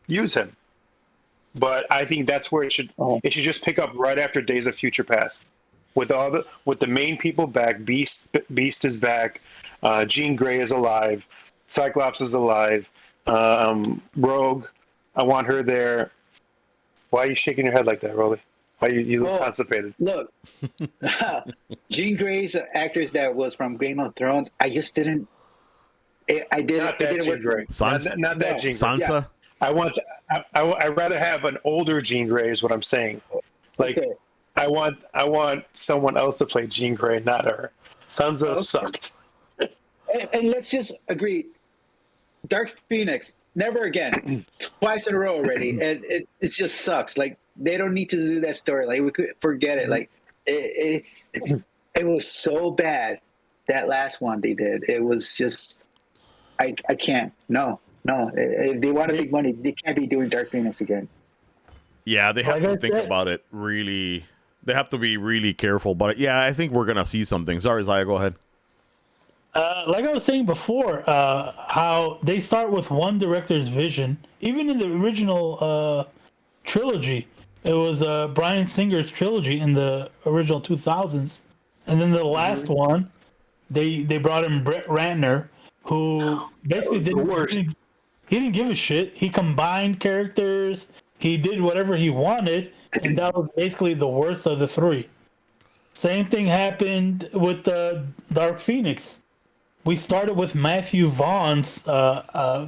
use him. But I think that's where it should just pick up right after Days of Future Past, with the main people back. Beast is back. Jean Grey is alive. Cyclops is alive. Rogue, I want her there. Why are you shaking your head like that, Rolly? Why you look constipated? Look, Jean Grey's actress that was from Game of Thrones. I just didn't. I didn't. Not that Jean Grey. Not that Jean Grey. Sansa. Yeah. I'd rather have an older Jean Grey, is what I'm saying. Like, okay. I want someone else to play Jean Grey, not her. Sansa sucked. And let's just agree, Dark Phoenix, never again. Twice in a row already, and it just sucks. Like they don't need to do that story. Like we could forget it. Like it was so bad, that last one they did. It was just I can't. No. If they want to make money, they can't be doing Dark Phoenix again. Yeah, they have to think about it really. They have to be really careful. But yeah, I think we're gonna see something. Sorry, Zaya, go ahead. Like I was saying before, how they start with one director's vision. Even in the original trilogy, it was Bryan Singer's trilogy in the original 2000s, and then the last one, they brought in Brett Ratner, who basically he didn't give a shit. He combined characters. He did whatever he wanted, and that was basically the worst of the 3. Same thing happened with Dark Phoenix. We started with Matthew Vaughn's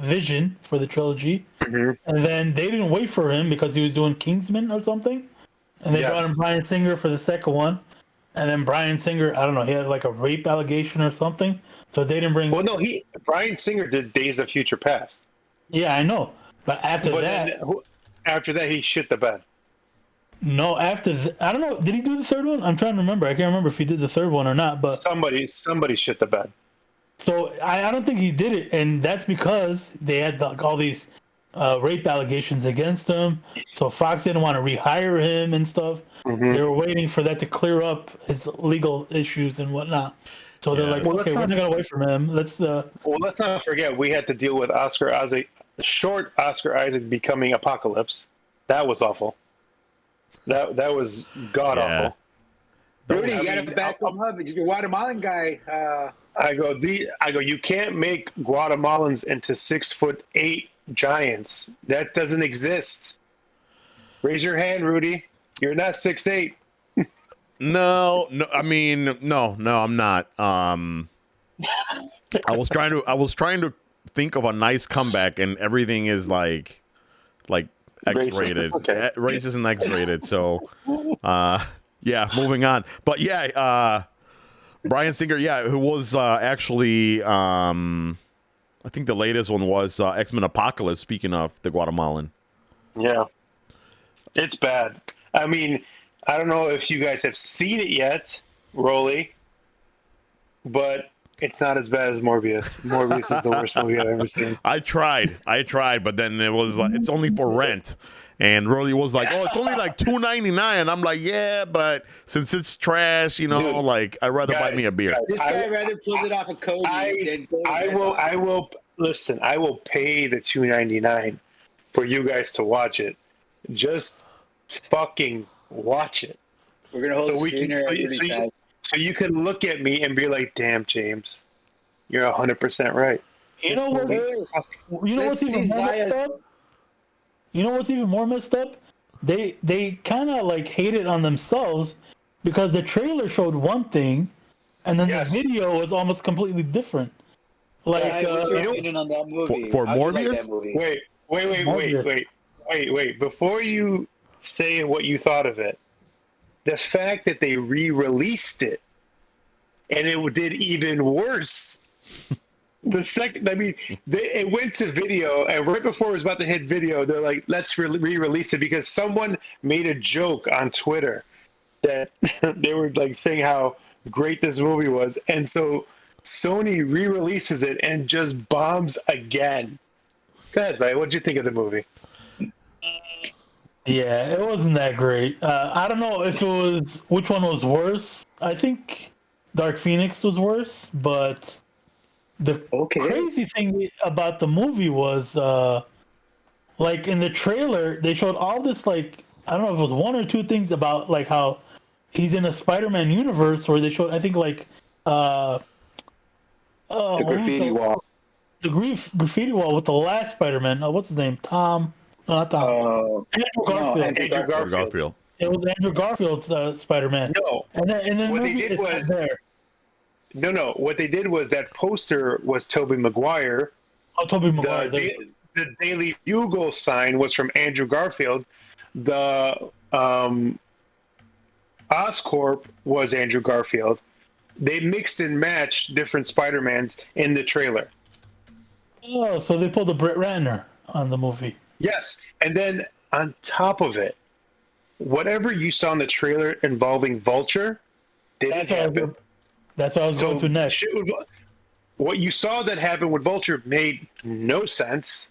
vision for the trilogy, and then they didn't wait for him because he was doing Kingsman or something, and they brought in Bryan Singer for the second one, and then Bryan Singer, I don't know, he had like a rape allegation or something, so they didn't bring. Well, no, Bryan Singer did Days of Future Past. Yeah, I know, but after that, After that, he shit the bed. No, I don't know. Did he do the third one? I'm trying to remember. I can't remember if he did the third one or not. But Somebody shit the bed. so I don't think he did it, and that's because they had like all these rape allegations against him. So Fox didn't want to rehire him and stuff. They were waiting for that to clear up his legal issues and whatnot. So they're like, okay, we're not gonna wait for him. Let's. Well, let's not forget we had to deal with Oscar Isaac, short Oscar Isaac becoming Apocalypse. That was awful. That was god awful. Rudy, you gotta back him up. Your Guatemalan guy. I go. You can't make Guatemalans into 6'8" giants. That doesn't exist. Raise your hand, Rudy. You're not 6'8". No. I mean, no, I'm not. I was trying to think of a nice comeback, and everything is like X-rated, racist and X-rated. So, yeah, moving on. But yeah, Bryan Singer, who was actually, I think the latest one was X-Men Apocalypse. Speaking of the Guatemalan, yeah, it's bad. I mean, I don't know if you guys have seen it yet, Rolly, but it's not as bad as Morbius. Morbius is the worst movie I've ever seen. I tried, but then it was like it's only for rent. And Rolly was like, "Oh, it's only like $2.99." I'm like, "Yeah, but since it's trash, Dude, like I'd rather buy me a beer." This guy rather pull it off of Cody than go. I will listen. I will pay the $2.99 for you guys to watch it. Just fucking watch it. We're gonna hold so you can look at me and be like, "Damn, James, you're 100% right." You know what? You know what's even more messed up? You know what's even more messed up? They kind of like hated on themselves because the trailer showed one thing, and then the video was almost completely different. Like what's your opinion on that movie? For Morbius? Wait. Before you say what you thought of it, the fact that they re-released it and it did even worse. It went to video, and right before it was about to hit video, they're like, let's re-release it because someone made a joke on Twitter that they were like saying how great this movie was, and so Sony re-releases it and just bombs again. Go ahead, Zai. What did you think of the movie? Yeah, it wasn't that great. I don't know if it was which one was worse. I think Dark Phoenix was worse, but the crazy thing about the movie was, like in the trailer, they showed all this like I don't know if it was one or two things about like how he's in a Spider-Man universe where they showed I think like the graffiti wall. The graffiti wall with the last Spider-Man. What's his name? Tom. No, not Tom. Andrew Garfield. Andrew Garfield. It was Andrew Garfield's Spider-Man. No. And then what they did was there. No. What they did was that poster was Tobey Maguire. Oh, Tobey Maguire. The Daily Bugle sign was from Andrew Garfield. The Oscorp was Andrew Garfield. They mixed and matched different Spider-Mans in the trailer. Oh, so they pulled a Brett Ratner on the movie. Yes, and then on top of it, whatever you saw in the trailer involving Vulture didn't happen. That's what I was going to next. What you saw that happened with Vulture made no sense.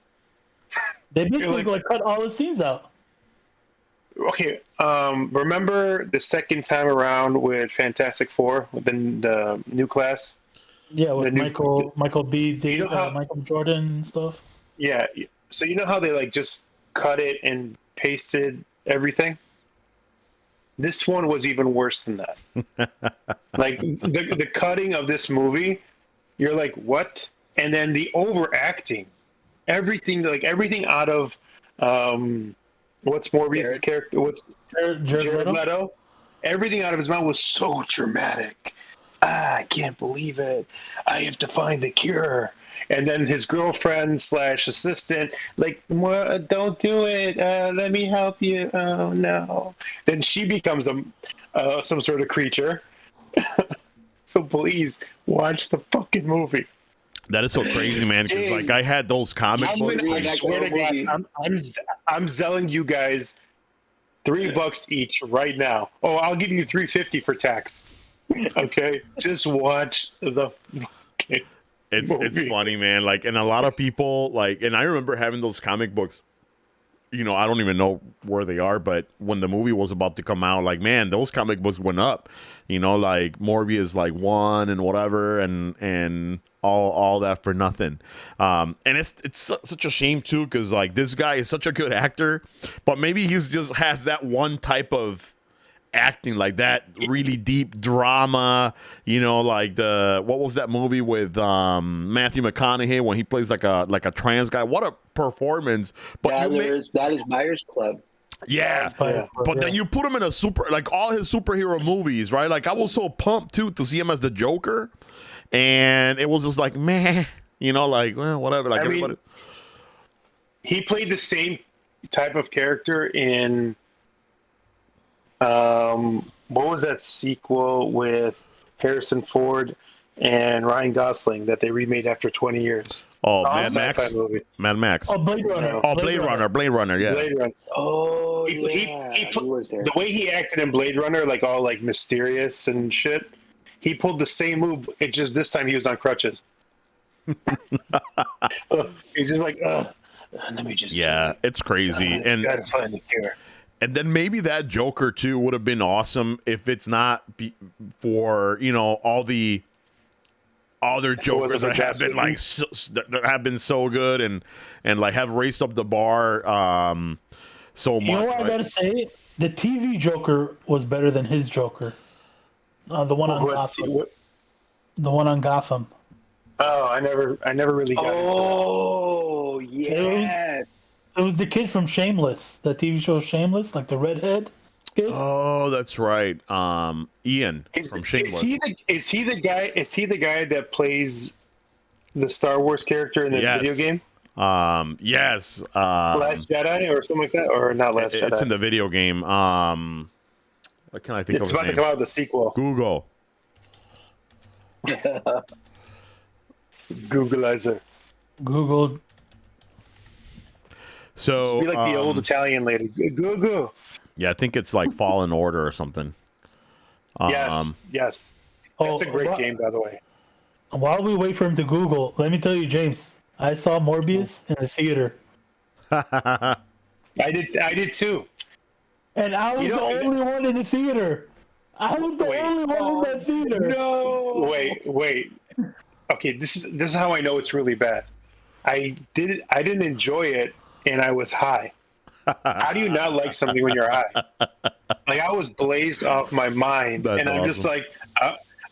They basically like cut all the scenes out. Okay, remember the second time around with Fantastic Four within the new class? Yeah, with Michael B. Michael Jordan and stuff. Yeah, so you know how they like just cut it and pasted everything? This one was even worse than that. Like the cutting of this movie, you're like, what? And then the overacting, everything out of what's Morbius' character? What's Jared Leto? Everything out of his mouth was so dramatic. I can't believe it. I have to find the cure. And then his girlfriend / assistant, like, don't do it. Let me help you. Oh, no. Then she becomes some sort of creature. So please, watch the fucking movie. That is so crazy, man. Because like I had those comic books. I swear to God, I'm selling you guys $3 each right now. Oh, I'll give you $3.50 for tax. Okay, just watch the. It's funny, man. Like, and a lot of people like, and I remember having those comic books. You know, I don't even know where they are, but when the movie was about to come out, like, man, those comic books went up. You know, like Morbius, like 1 and whatever, and all that for nothing. And it's such a shame too, because like this guy is such a good actor, but maybe he's just has that one type of acting, like that really deep drama, you know, like what was that movie with Matthew McConaughey when he plays like a trans guy? What a performance! But that is Myers Club. Yeah, but then you put him in a like all his superhero movies, right? Like I was so pumped too to see him as the Joker, and it was just like, meh, you know, like well, whatever. Like everybody. He played the same type of character in. What was that sequel with Harrison Ford and Ryan Gosling that they remade after 20 years? Oh, Mad Max. Movie. Mad Max. Oh, Blade Runner. Oh, Blade Runner. Yeah. Blade Runner. Oh, he was there. The way he acted in Blade Runner, like all like mysterious and shit. He pulled the same move. It just this time he was on crutches. He's just like, let me just. Yeah, it's crazy, and gotta find the cure. And then maybe that Joker too would have been awesome if it's not for, you know, all the other Jokers that have been like that have been so good and like have raised up the bar so much. You know what I gotta say? The TV Joker was better than his Joker. The one on Gotham. The one on Gotham. Oh, I never really got. Oh, yes. It was the kid from Shameless, the TV show Shameless, like the redhead kid. Oh, that's right. Ian from Shameless. Is he the guy that plays the Star Wars character in the video game? Yes. Last Jedi or something like that, or not Last Jedi? It's in the video game. What can I think of? It's about to come out with the sequel. Google. Googleizer. Google. So be like the old Italian lady. Google. Yeah, I think it's like Fallen Order or something. Yes. That's a great game, by the way. While we wait for him to Google, let me tell you, James, I saw Morbius in the theater. I did too. And I was the only one in the theater. I was the only one in that theater. No. Wait. Okay, this is how I know it's really bad. I didn't enjoy it, and I was high. How do you not like something when you're high? Like I was blazed off my mind, and I'm just like,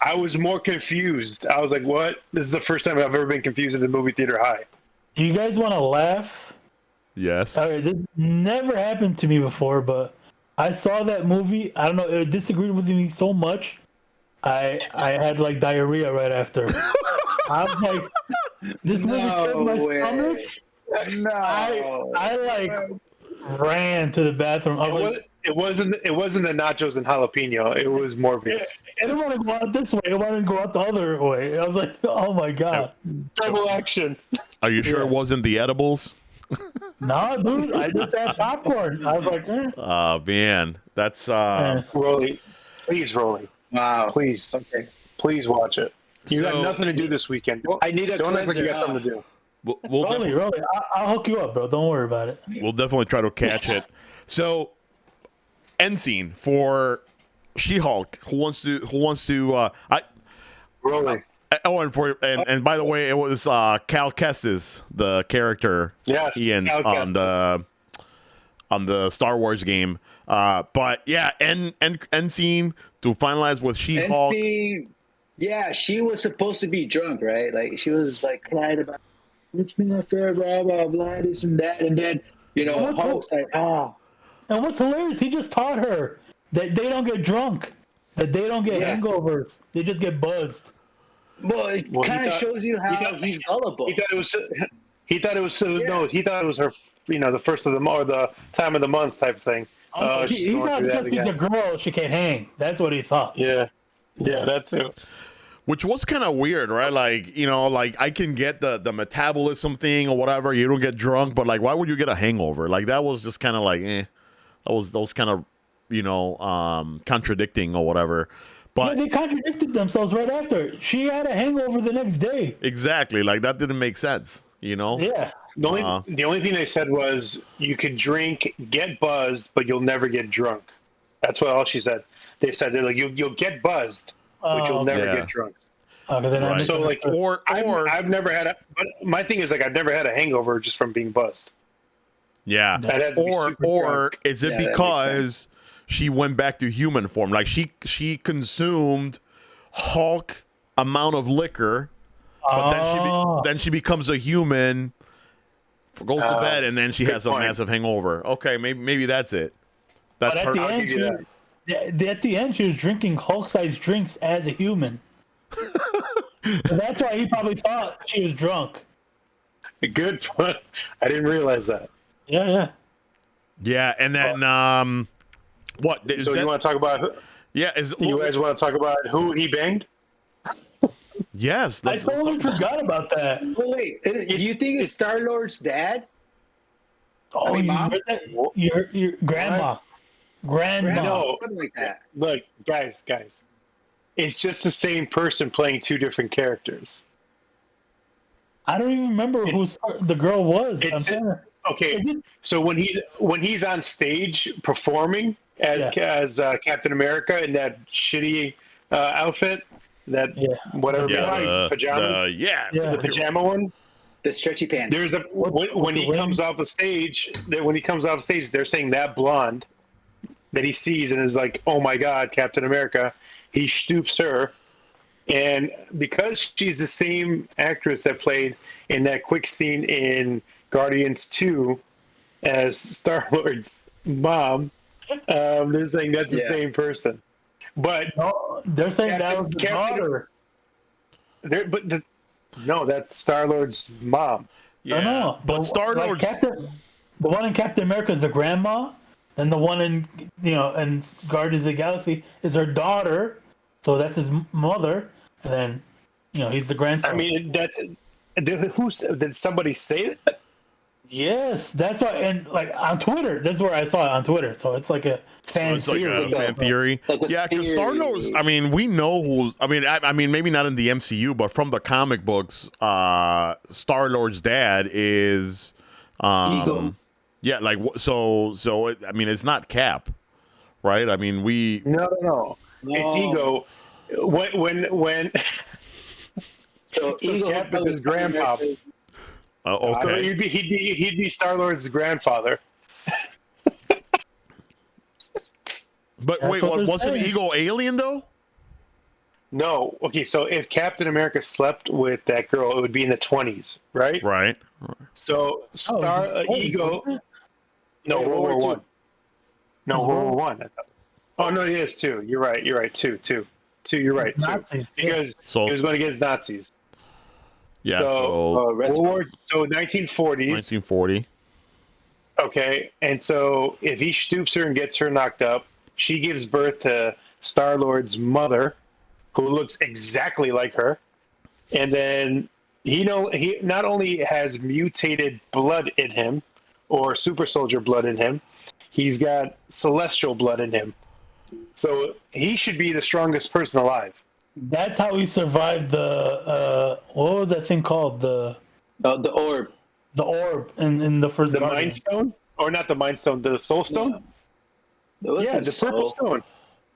I was more confused. I was like, what? This is the first time I've ever been confused in the movie theater high. You guys want to laugh? Yes. All right, this never happened to me before, but I saw that movie. I don't know. It disagreed with me so much. I had like diarrhea right after. I was like, this movie killed my stomach. No. I like ran to the bathroom. It wasn't the nachos and jalapeno. It was Morbius. I didn't want to go out this way. I wanted to go out the other way. I was like, oh my god. Double action. Are you sure it wasn't the edibles? No, dude. I just had popcorn. I was like, oh man, that's Rolly. Please, Rolly. Wow. Please. Okay. Please watch it. You got nothing to do this weekend. I need a Don't act like you got cleanser. something to do. Rolly, I'll hook you up, bro. Don't worry about it. We'll definitely try to catch it. So, end scene for She-Hulk. Who wants to? Rolly. And by the way, it was Cal Kestis, the character. Yes, Ian Cal Kestis. on the Star Wars game. But yeah, end scene to finalize with She-Hulk. Yeah, she was supposed to be drunk, right? Like she was like crying about it's not fair, blah blah blah, this and that, and then Hulk's like, And what's hilarious, he just taught her that they don't get drunk, that they don't get hangovers, they just get buzzed. Well, it kind of shows you how he's gullible. He thought it was her, the first of the month or the time of the month type of thing. He thought because she's a girl, she can't hang. That's what he thought. Yeah, that too. Which was kind of weird, right? Like, like I can get the metabolism thing or whatever. You don't get drunk, but like, why would you get a hangover? Like that was just kind of like, That was kind of, contradicting or whatever. But they contradicted themselves right after. She had a hangover the next day. Exactly, like that didn't make sense. Yeah. The only thing they said was you could drink, get buzzed, but you'll never get drunk. That's what all she said. They said they're like you'll get buzzed, but you'll never get drunk. Then Right. So like, I've never had but my thing is like I've never had a hangover just from being buzzed. Yeah. I'd have to be super Or drunk. is it Yeah, that makes because she went back to human form? Like she consumed Hulk amount of liquor, but then she becomes a human, goes to bed, and then she has a point. massive hangover. Okay, maybe that's it. But That's at the her. end, at the end, she was drinking Hulk-sized drinks as a human. So that's why he probably thought she was drunk. Good point. I didn't realize that. Yeah. Yeah, and then what? Is So that, you want to talk about? Yeah, You guys want to talk about who he banged? Yes, I totally forgot about that. Wait, do you think it's Star Lord's dad? Oh, mean, you Mom? heard that? Your grandma. What? Grandma. No. Something like that. Look, guys, it's just the same person playing two different characters. I don't even remember who the girl was. Okay, so when he's on stage performing as Captain America in that shitty outfit, that whatever pajamas, the pajama one, The stretchy pants. there's a when he comes off the stage. When he comes off the stage, they're saying that blonde that he sees and is like, "Oh my God, Captain America!" He stoops her, and because she's the same actress that played in that quick scene in Guardians 2 as Star-Lord's mom, they're saying that's the same person. But No, they're saying that was the daughter. No, that's Star-Lord's mom. Yeah, No, but Star-Lord's the one in Captain America is the grandma, and the one in in Guardians of the Galaxy is her daughter. So that's his mother, and then he's the grandson. I mean, did somebody say that? Yes, that's why. And like on Twitter, this is where I saw it on Twitter. So it's like a fan it's like theory. a fan theory. Like Yeah, because theory. Star-Lord's, I mean, we know who's. I mean, maybe not in the MCU, but from the comic books, Star-Lord's dad is. Ego. Yeah, like so. I mean, it's not Cap, right? I mean, we. No. It's Ego. When So Ego Cap is his grandpa. Okay. So he'd be Star-Lord's grandfather. But That's wait, what they're wasn't saying. Eagle alien though? No. Okay, so if Captain America slept with that girl, it would be in the 20s, right? Right. So Ego. No, Yeah, World War One. No, Was World War World- One. Oh no, it is two. You're right. Two. You're right. Two. Nazis, yeah. Because So he was going against Nazis. yeah, So Red World War, 1940s. 1940. Okay, and so if he stoops her and gets her knocked up, she gives birth to Star-Lord's mother, who looks exactly like her, and then he not only has mutated blood in him, or super soldier blood in him, he's got celestial blood in him. So he should be the strongest person alive. That's how he survived the what was that thing called, the orb. orb in the first The Guardian. Mind Stone, or not the Mind Stone, the Soul Stone. Yeah, The Purple Stone.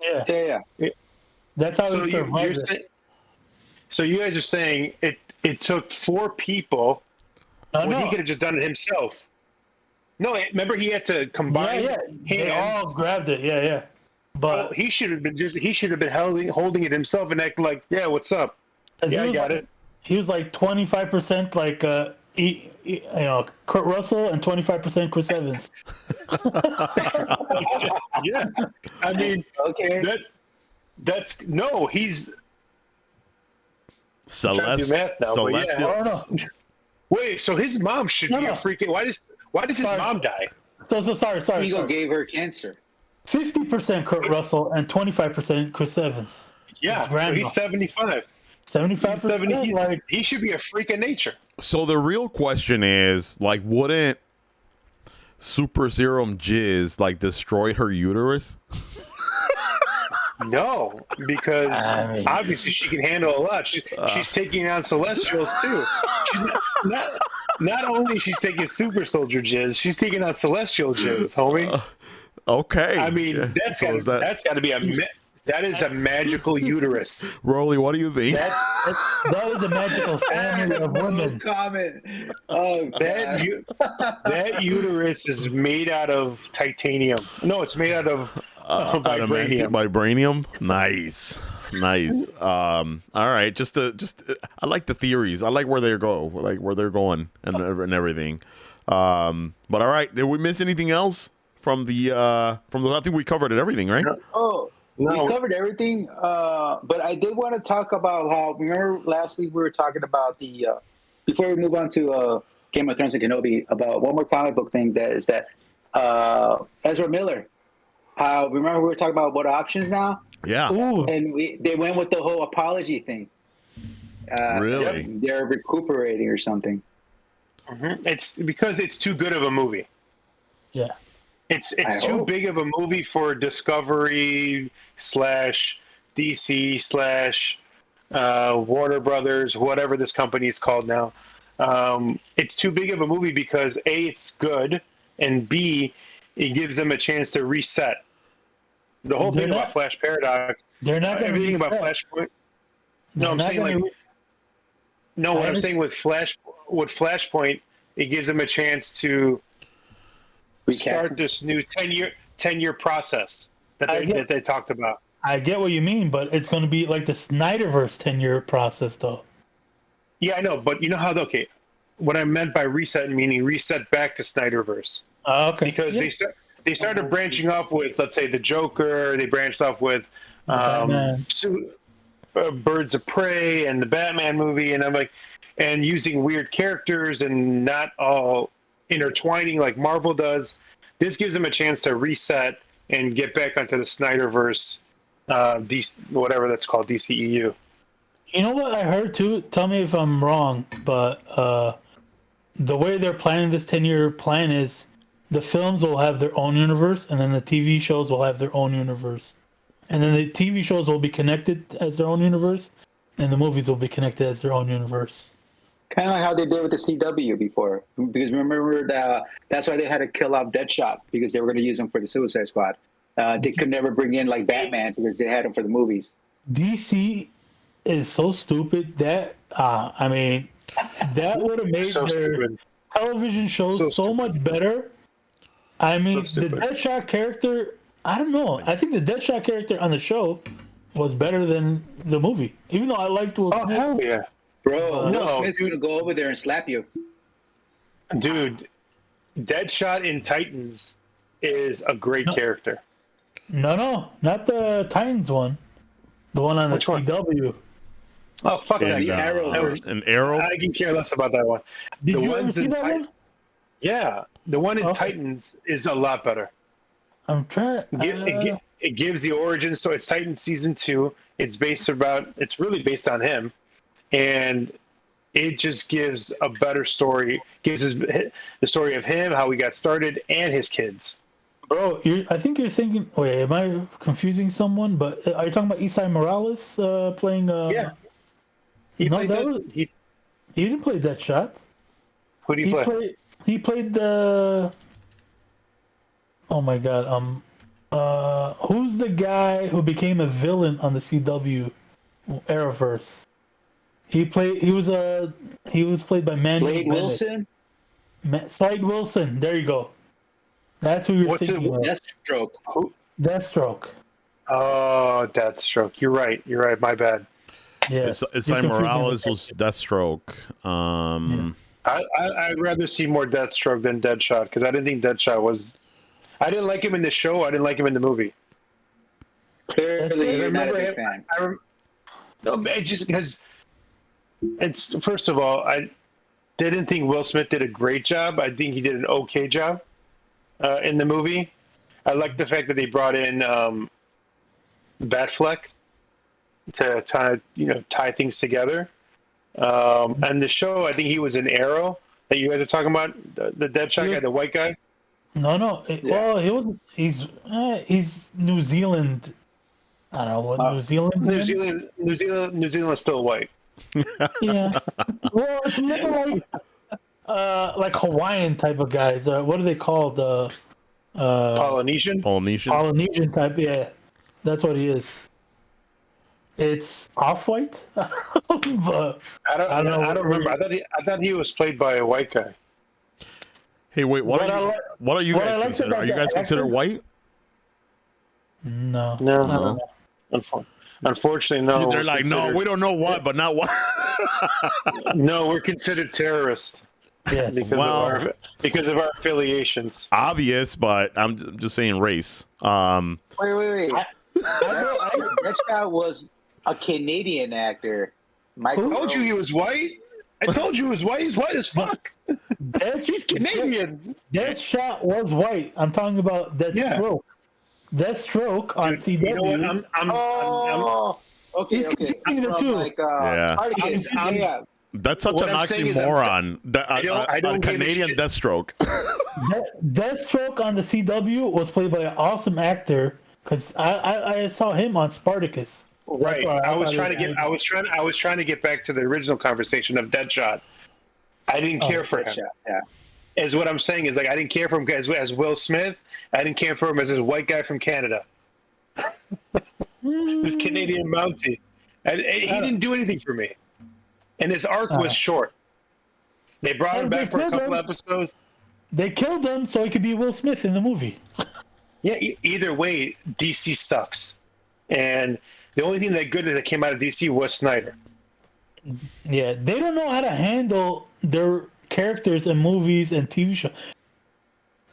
Yeah, Yeah. that's how So he you're survived. saying, so you guys are saying it took 4 people when he could have just done it himself. No, remember he had to combine They all hands. grabbed it. Yeah. But Oh, he should have been holding it himself and act like, yeah, what's up? Yeah, I got it. He was like 25% like Kurt Russell and 25% Chris Evans. Yeah, I mean, Okay. that's no. He's trying to do Celeste. math now, but yeah. Celestial. I don't know. Wait, so his mom should be a freaking. Why does his Sorry. mom die? So sorry. Ego gave her cancer. 50% Kurt Russell and 25% Chris Evans. Yeah, His grandma. so he's 75. 75%. Like, he should be a freak of nature. So the real question is, like, wouldn't super serum jizz like destroy her uterus? No, because I mean- obviously she can handle a lot. She's taking on Celestials too. She's not only she's taking super soldier jizz, she's taking on Celestial jizz, homie. Okay. I mean, Yeah. that's So is got to be that is a magical uterus. Rolly, what do you think? that is a magical family of women. Comment. Oh, That uterus is made out of titanium. No, it's made out of vibranium. Vibranium. Nice. All right. Just I like the theories. I like where they go, like where they're going and everything. But all right. Did we miss anything else from the? I think we covered everything, right? Oh, No. we covered everything. But I did want to talk about how. Remember last week we were talking about the. Before we move on to Game of Thrones and Kenobi, about one more comic book thing that Ezra Miller. Remember we were talking about what options now, Yeah. Ooh, and they went with the whole apology thing. Really? They're recuperating or something. Mhm. It's because it's too good of a movie. yeah. It's I too hope. big of a movie for Discovery / DC / Warner Brothers, whatever this company is called now. It's too big of a movie because A, it's good, and B, it gives them a chance to reset. The whole thing about Flash Paradox, They're not going to everything about Flashpoint. No, I'm saying like what I'm saying with Flashpoint, it gives them a chance to start this new 10-year process that they talked about. I get what you mean, but it's going to be like the Snyderverse 10-year process, though. Yeah, I know, but you know how? Okay, what I meant by reset, meaning reset back to Snyderverse, Okay. because they started branching off with, let's say, the Joker. They branched off with Batman. Birds of Prey and the Batman movie, and I'm like, and using weird characters and not all intertwining like Marvel does. This gives them a chance to reset and get back onto the Snyderverse, whatever that's called, DCEU. You know what I heard too? Tell me if I'm wrong, but the way they're planning this 10-year plan is the films will have their own universe, and then the TV shows will have their own universe. And then the TV shows will be connected as their own universe, and the movies will be connected as their own universe. Kind of like how they did with the CW before, because remember that's why they had to kill off Deadshot, because they were going to use him for the Suicide Squad. They could never bring in like Batman because they had him for the movies. DC is so stupid that I mean that would have made So their stupid. television shows so much better. I mean, the stupid. Deadshot character, I don't know. I think the Deadshot character on the show was better than the movie, even though I liked Will Oh Smith. hell yeah, Bro, no, Will Smith's going to go over there and slap you. dude! Deadshot in Titans is a great character. No, not the Titans one. The one on the Which one? CW. Oh fuck that! And, Arrowverse. an arrow. I can care less about that one. Did The you ever ones see in that one? Yeah, the one in Okay. Titans is a lot better. I'm trying. It gives the origin. So it's Titans season 2. It's really based on him, and it just gives a better story. Gives us the story of him, how he got started, and his kids. Bro, I think you're thinking. Wait, am I confusing someone? But are you talking about Isai Morales playing? Yeah. He No, played that that. was- He didn't play Deadshot. Who did he play? He played the. Oh my god! Who's the guy who became a villain on the CW Arrowverse? He was played by Manuel Blade Bennett. Wilson, Slade Wilson. There you go. That's who you're What's it- thinking of. Deathstroke. Deathstroke. Oh, Deathstroke. You're right. My bad. Yes. Isai You're confusing Morales the- was Deathstroke. I'd rather see more Deathstroke than Deadshot, because I didn't think Deadshot was. I didn't like him in the show. I didn't like him in the movie. Clearly, you're not a big fan. No, it's just because it's, first of all, I didn't think Will Smith did a great job. I think he did an okay job in the movie. I like the fact that they brought in Batfleck to tie things together. And the show, I think he was in Arrow that you guys are talking about, the Deadshot guy, the white guy. No. Well, he was. He's New Zealand. I don't know what New Zealand. New Zealand is still white. Yeah. Well, it's more like Hawaiian type of guys. What are they called? Polynesian. Polynesian type. Yeah, that's what he is. It's off-white, but I don't remember. I thought he was played by a white guy. Hey, wait. What are you guys considered? Are you guys considered white? No. Unfortunately, no. They're like, no, we don't know what, but not what. No, we're considered terrorists. Yes. Because of our affiliations. Obvious, but I'm just saying race. Wait. That guy was a Canadian actor. I told you he was white. He's white as fuck. He's Canadian. Deadshot was white. I'm talking about Deathstroke. Deathstroke on CW. You know what? Okay. The two. Yeah. That's such an oxymoron. A Canadian Deathstroke. Deathstroke on the CW was played by an awesome actor because I saw him on Spartacus. Right. I was trying to get back to the original conversation of Deadshot. I didn't care for him. Yeah. Is what I'm saying is like I didn't care for him as Will Smith. I didn't care for him as this white guy from Canada. This Canadian Mountie. And he didn't do anything for me. And his arc was short. They brought him back for a couple episodes. They killed him so he could be Will Smith in the movie. Yeah, either way, DC sucks. And the only thing that good that came out of DC was Snyder. Yeah, they don't know how to handle their characters in movies and TV shows.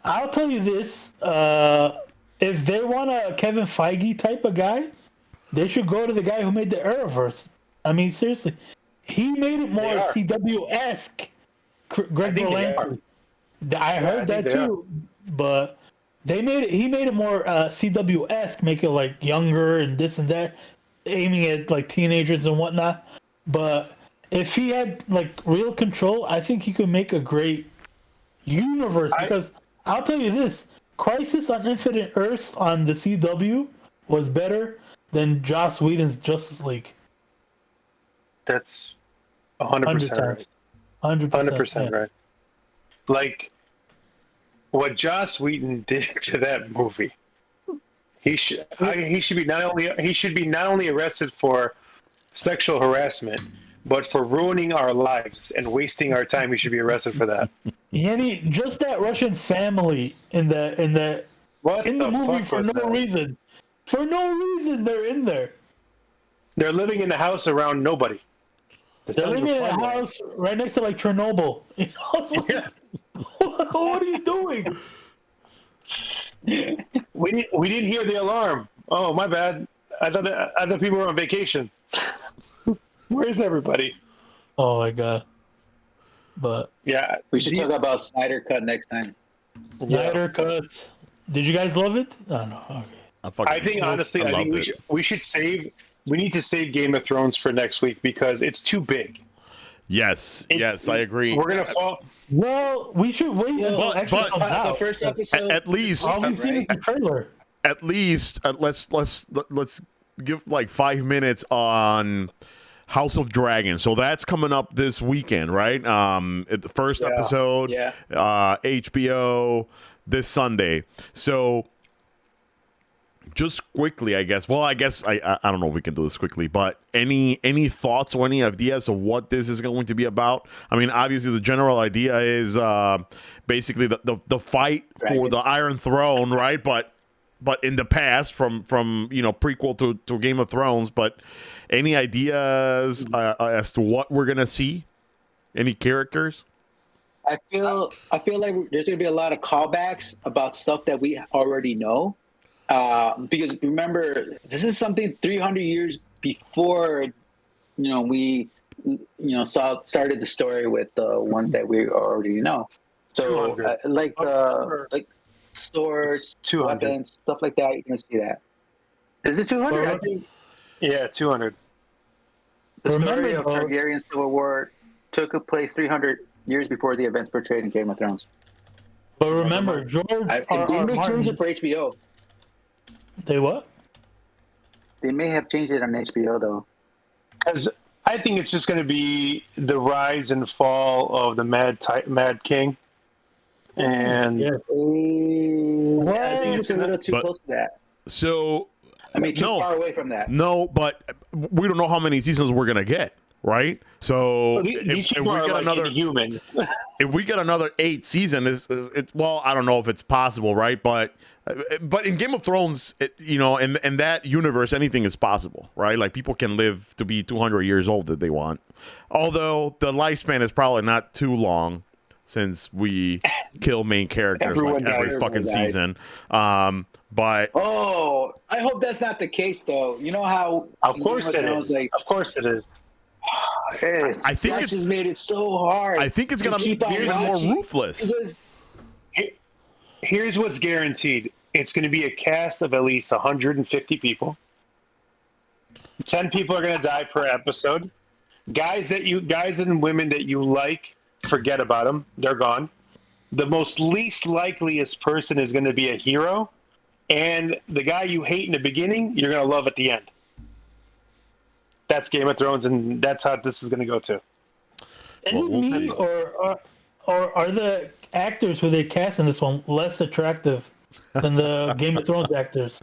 I'll tell you this: if they want a Kevin Feige type of guy, they should go to the guy who made the Arrowverse. I mean, seriously, he made it more CW-esque. Greg Berlanti. I heard that too, but he made it more CW-esque, make it like younger and this and that, aiming at like teenagers and whatnot. But if he had like real control, I think he could make a great universe. Because I'll tell you this: Crisis on Infinite Earths on the CW was better than Joss Whedon's Justice League. That's 100% right. 100% right. Like what Joss Whedon did to that movie, he should be not only arrested for sexual harassment, but for ruining our lives and wasting our time. He should be arrested for that. Yanni, just that Russian family in the movie for no reason. For no reason, they're in there. They're living in a house around nobody. They're living in a house right next to like Chernobyl. You know, like, yeah. What are you doing? We didn't hear the alarm. Oh, my bad. I thought people were on vacation. Where's everybody? Oh my god! But yeah, we should talk about Snyder Cut next time. Snyder Cut. Did you guys love it? Oh no. Okay. I think honestly, I think we should save. We need to save Game of Thrones for next week because it's too big. Yes, I agree. We're gonna fall. Well, we should wait until actually comes out. The first episode. At least, all we've seen is the trailer. At least, let's give like 5 minutes on House of Dragons. So that's coming up this weekend, right? The first episode, HBO this Sunday. So just quickly, I guess. Well, I guess I don't know if we can do this quickly, but any thoughts or any ideas of what this is going to be about? I mean, obviously the general idea is basically the fight for the Iron Throne, right? But in the past, from prequel to Game of Thrones. But any ideas as to what we're gonna see? Any characters? I feel like there's gonna be a lot of callbacks about stuff that we already know. Because remember, this is something 300 years before, we, started the story with the ones that we already know. So, like swords, weapons, stuff like that. You're gonna see that. Is it 200? Yeah, 200. The story Remember, of though- Targaryen Civil War took place 300 years before the events portrayed in Game of Thrones. But remember, George They R. may change it Martin. for HBO. They what? They may have changed it on HBO though. Because I think it's just going to be the rise and fall of the Mad King. And Yeah. I think think it's it's a little too but- close to that. So I mean, too no. far away from that. no, but we don't know how many seasons we're gonna get, right? So well, these people are like inhuman. if we get another 8 season, it's well, I don't know if it's possible, right? But in Game of Thrones, in that universe, anything is possible, right? Like people can live to be 200 years old if they want. Although the lifespan is probably not too long, since we kill main characters Everyone like every dies. fucking Everyone dies. season. But Oh, I hope that's not the case though. You know how? Of course it Game of is. Thrones, like, Of course it is. I think Josh it's has made it so hard. I think it's to gonna keep on be more watching ruthless. because Here's what's guaranteed. It's going to be a cast of at least 150 people. 10 people are going to die per episode. Guys and women that you like, forget about them. They're gone. The most least likeliest person is going to be a hero, and the guy you hate in the beginning, you're going to love at the end. That's Game of Thrones, and that's how this is going to go too. Is Well, it we'll me see. or are the actors who they cast in this one less attractive than the Game of Thrones actors?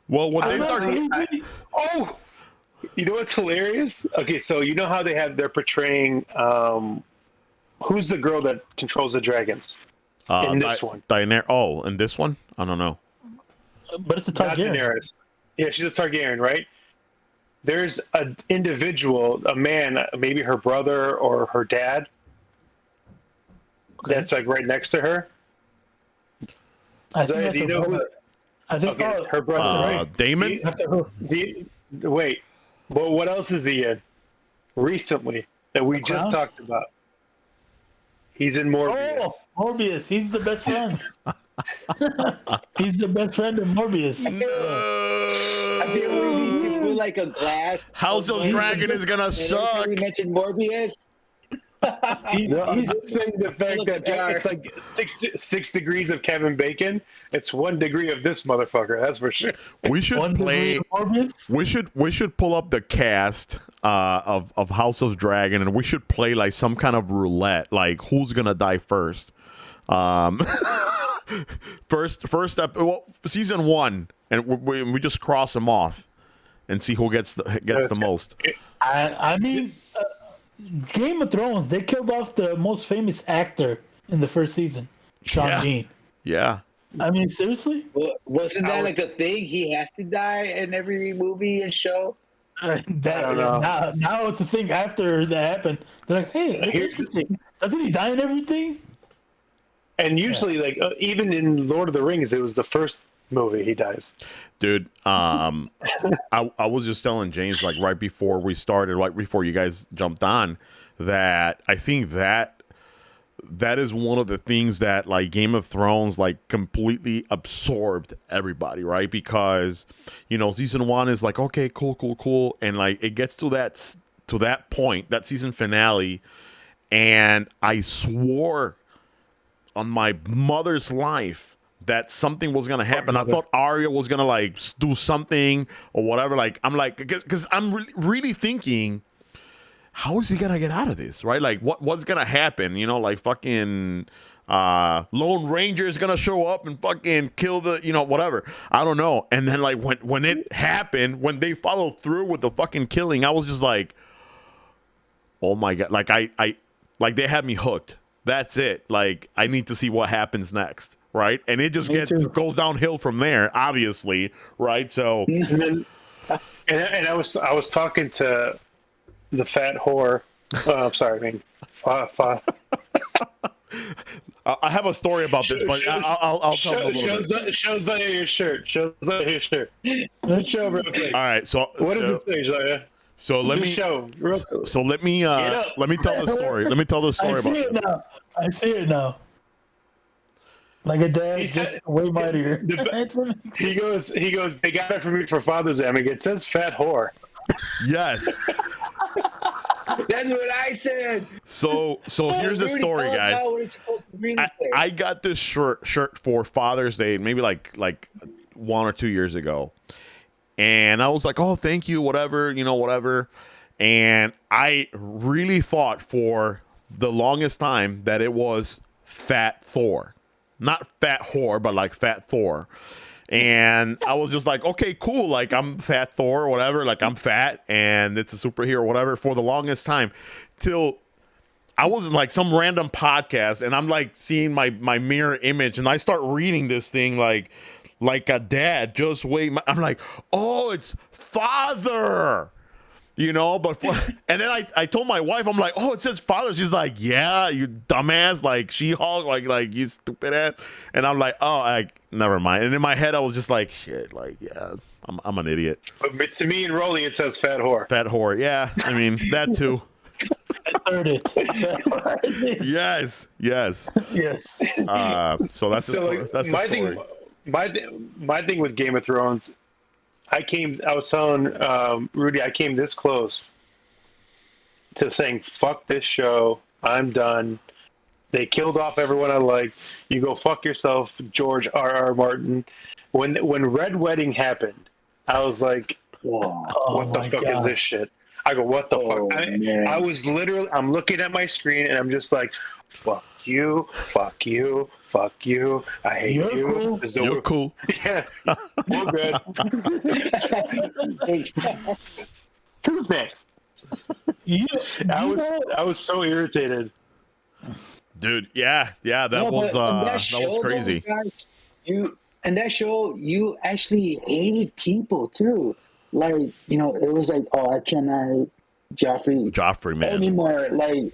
Well, when they I'm not start, really- Oh, you know what's hilarious? Okay, so you know how they're portraying who's the girl that controls the dragons in this one? Daenerys. Oh, in this one, I don't know. but it's a Not Targaryen. Daenerys. Yeah, she's a Targaryen, right? There's an individual, a man, maybe her brother or her dad, that's like right next to her. I So, think do you that's know her who? brother. I think Okay, her brother, right? Damon. Wait, well, what else is he in recently that we just Crown? talked about? He's in Morbius. Oh, Morbius. He's the best friend. He's the best friend of Morbius. I feel we need to put like a glass. House of Dragon is gonna and every suck. time we mentioned Morbius. No, I'm just saying the fact Look at that Jar. it's like 6 degrees of Kevin Bacon. It's 1 degree of this motherfucker. That's for sure. We should One play. degree of Morbius. We should pull up the cast of House of Dragon, and we should play like some kind of roulette, like who's gonna die first. Season 1, and we just cross them off and see who gets the most. I mean, Game of Thrones. They killed off the most famous actor in the first season, Sean Yeah. Bean. Yeah. I mean, seriously. Well, wasn't that I like a thing? He has to die in every movie and show. That, don't know. now it's a thing after that happened. They're like, hey, that's Here's- interesting. Doesn't he die in everything? And usually, like even in Lord of the Rings, it was the first movie he dies. Dude, I was just telling James, like right before we started, right before you guys jumped on, that I think that is one of the things that like Game of Thrones like completely absorbed everybody, right? Because season 1 is like, okay, cool, and like it gets to that point, that season finale, and I swore on my mother's life that something was gonna happen. I thought Arya was gonna like do something or whatever. Like I'm like, because I'm really thinking, how is he gonna get out of this, right? Like what's gonna happen? Like fucking Lone Ranger is gonna show up and fucking kill the whatever. I don't know. And then like when it happened, when they followed through with the fucking killing, I was just like, oh my god! Like I like they had me hooked. That's it. Like I need to see what happens next, right? And it just goes downhill from there, obviously, right? So, And I was talking to the fat whore. I'm sorry, I mean, I have a story about this, but I'll tell you a little bit. shows under your shirt. Shows under your shirt. Let's show real quick. All right, so What does it say, Jaya? So let Just me show real quick. So let me tell the story. Let me tell the story I see about it this. now. I see it now. Like a dad, He said- just way mightier. He goes. They got it for me for Father's Day. I mean, it says fat whore. Yes. That's what I said. So here's the Rudy, story, tell us guys. how it's supposed to really say. I got this shirt for Father's Day, maybe like 1 or 2 years ago, and I was like, "Oh, thank you, whatever, whatever." And I really thought for the longest time that it was Fat Thor, not Fat Whore, but like Fat Thor. And I was just like, okay, cool. Like, I'm Fat Thor or whatever. Like, I'm fat and it's a superhero or whatever for the longest time. Till I was in like some random podcast and I'm like seeing my mirror image and I start reading this thing like a dad. Just wait. I'm like, oh, it's father. But and then I told my wife, I'm like, oh, it says father. She's like, yeah, you dumbass, like She-Hulk, like you stupid ass. And I'm like, oh, never mind. And in my head, I was just like, shit, like, yeah, I'm an idiot. But to me and Rolly, it says fat whore. Fat whore, yeah. I mean, that too. I heard it. Yes. So that's my thing. My thing with Game of Thrones. I was telling Rudy, I came this close to saying, fuck this show. I'm done. They killed off everyone I liked. You go fuck yourself, George R.R. Martin. When Red Wedding happened, I was like, whoa, what the fuck is this shit? I go, what the fuck? I was literally, I'm looking at my screen and I'm just like, fuck you, fuck you, fuck you. I hate you. Cool. You're cool. Yeah, we're good. Who's next? I was so irritated. Dude, yeah, that was crazy. In that show, you actually hated people too. Like, it was like, oh, I cannot Joffrey, man. anymore. Like,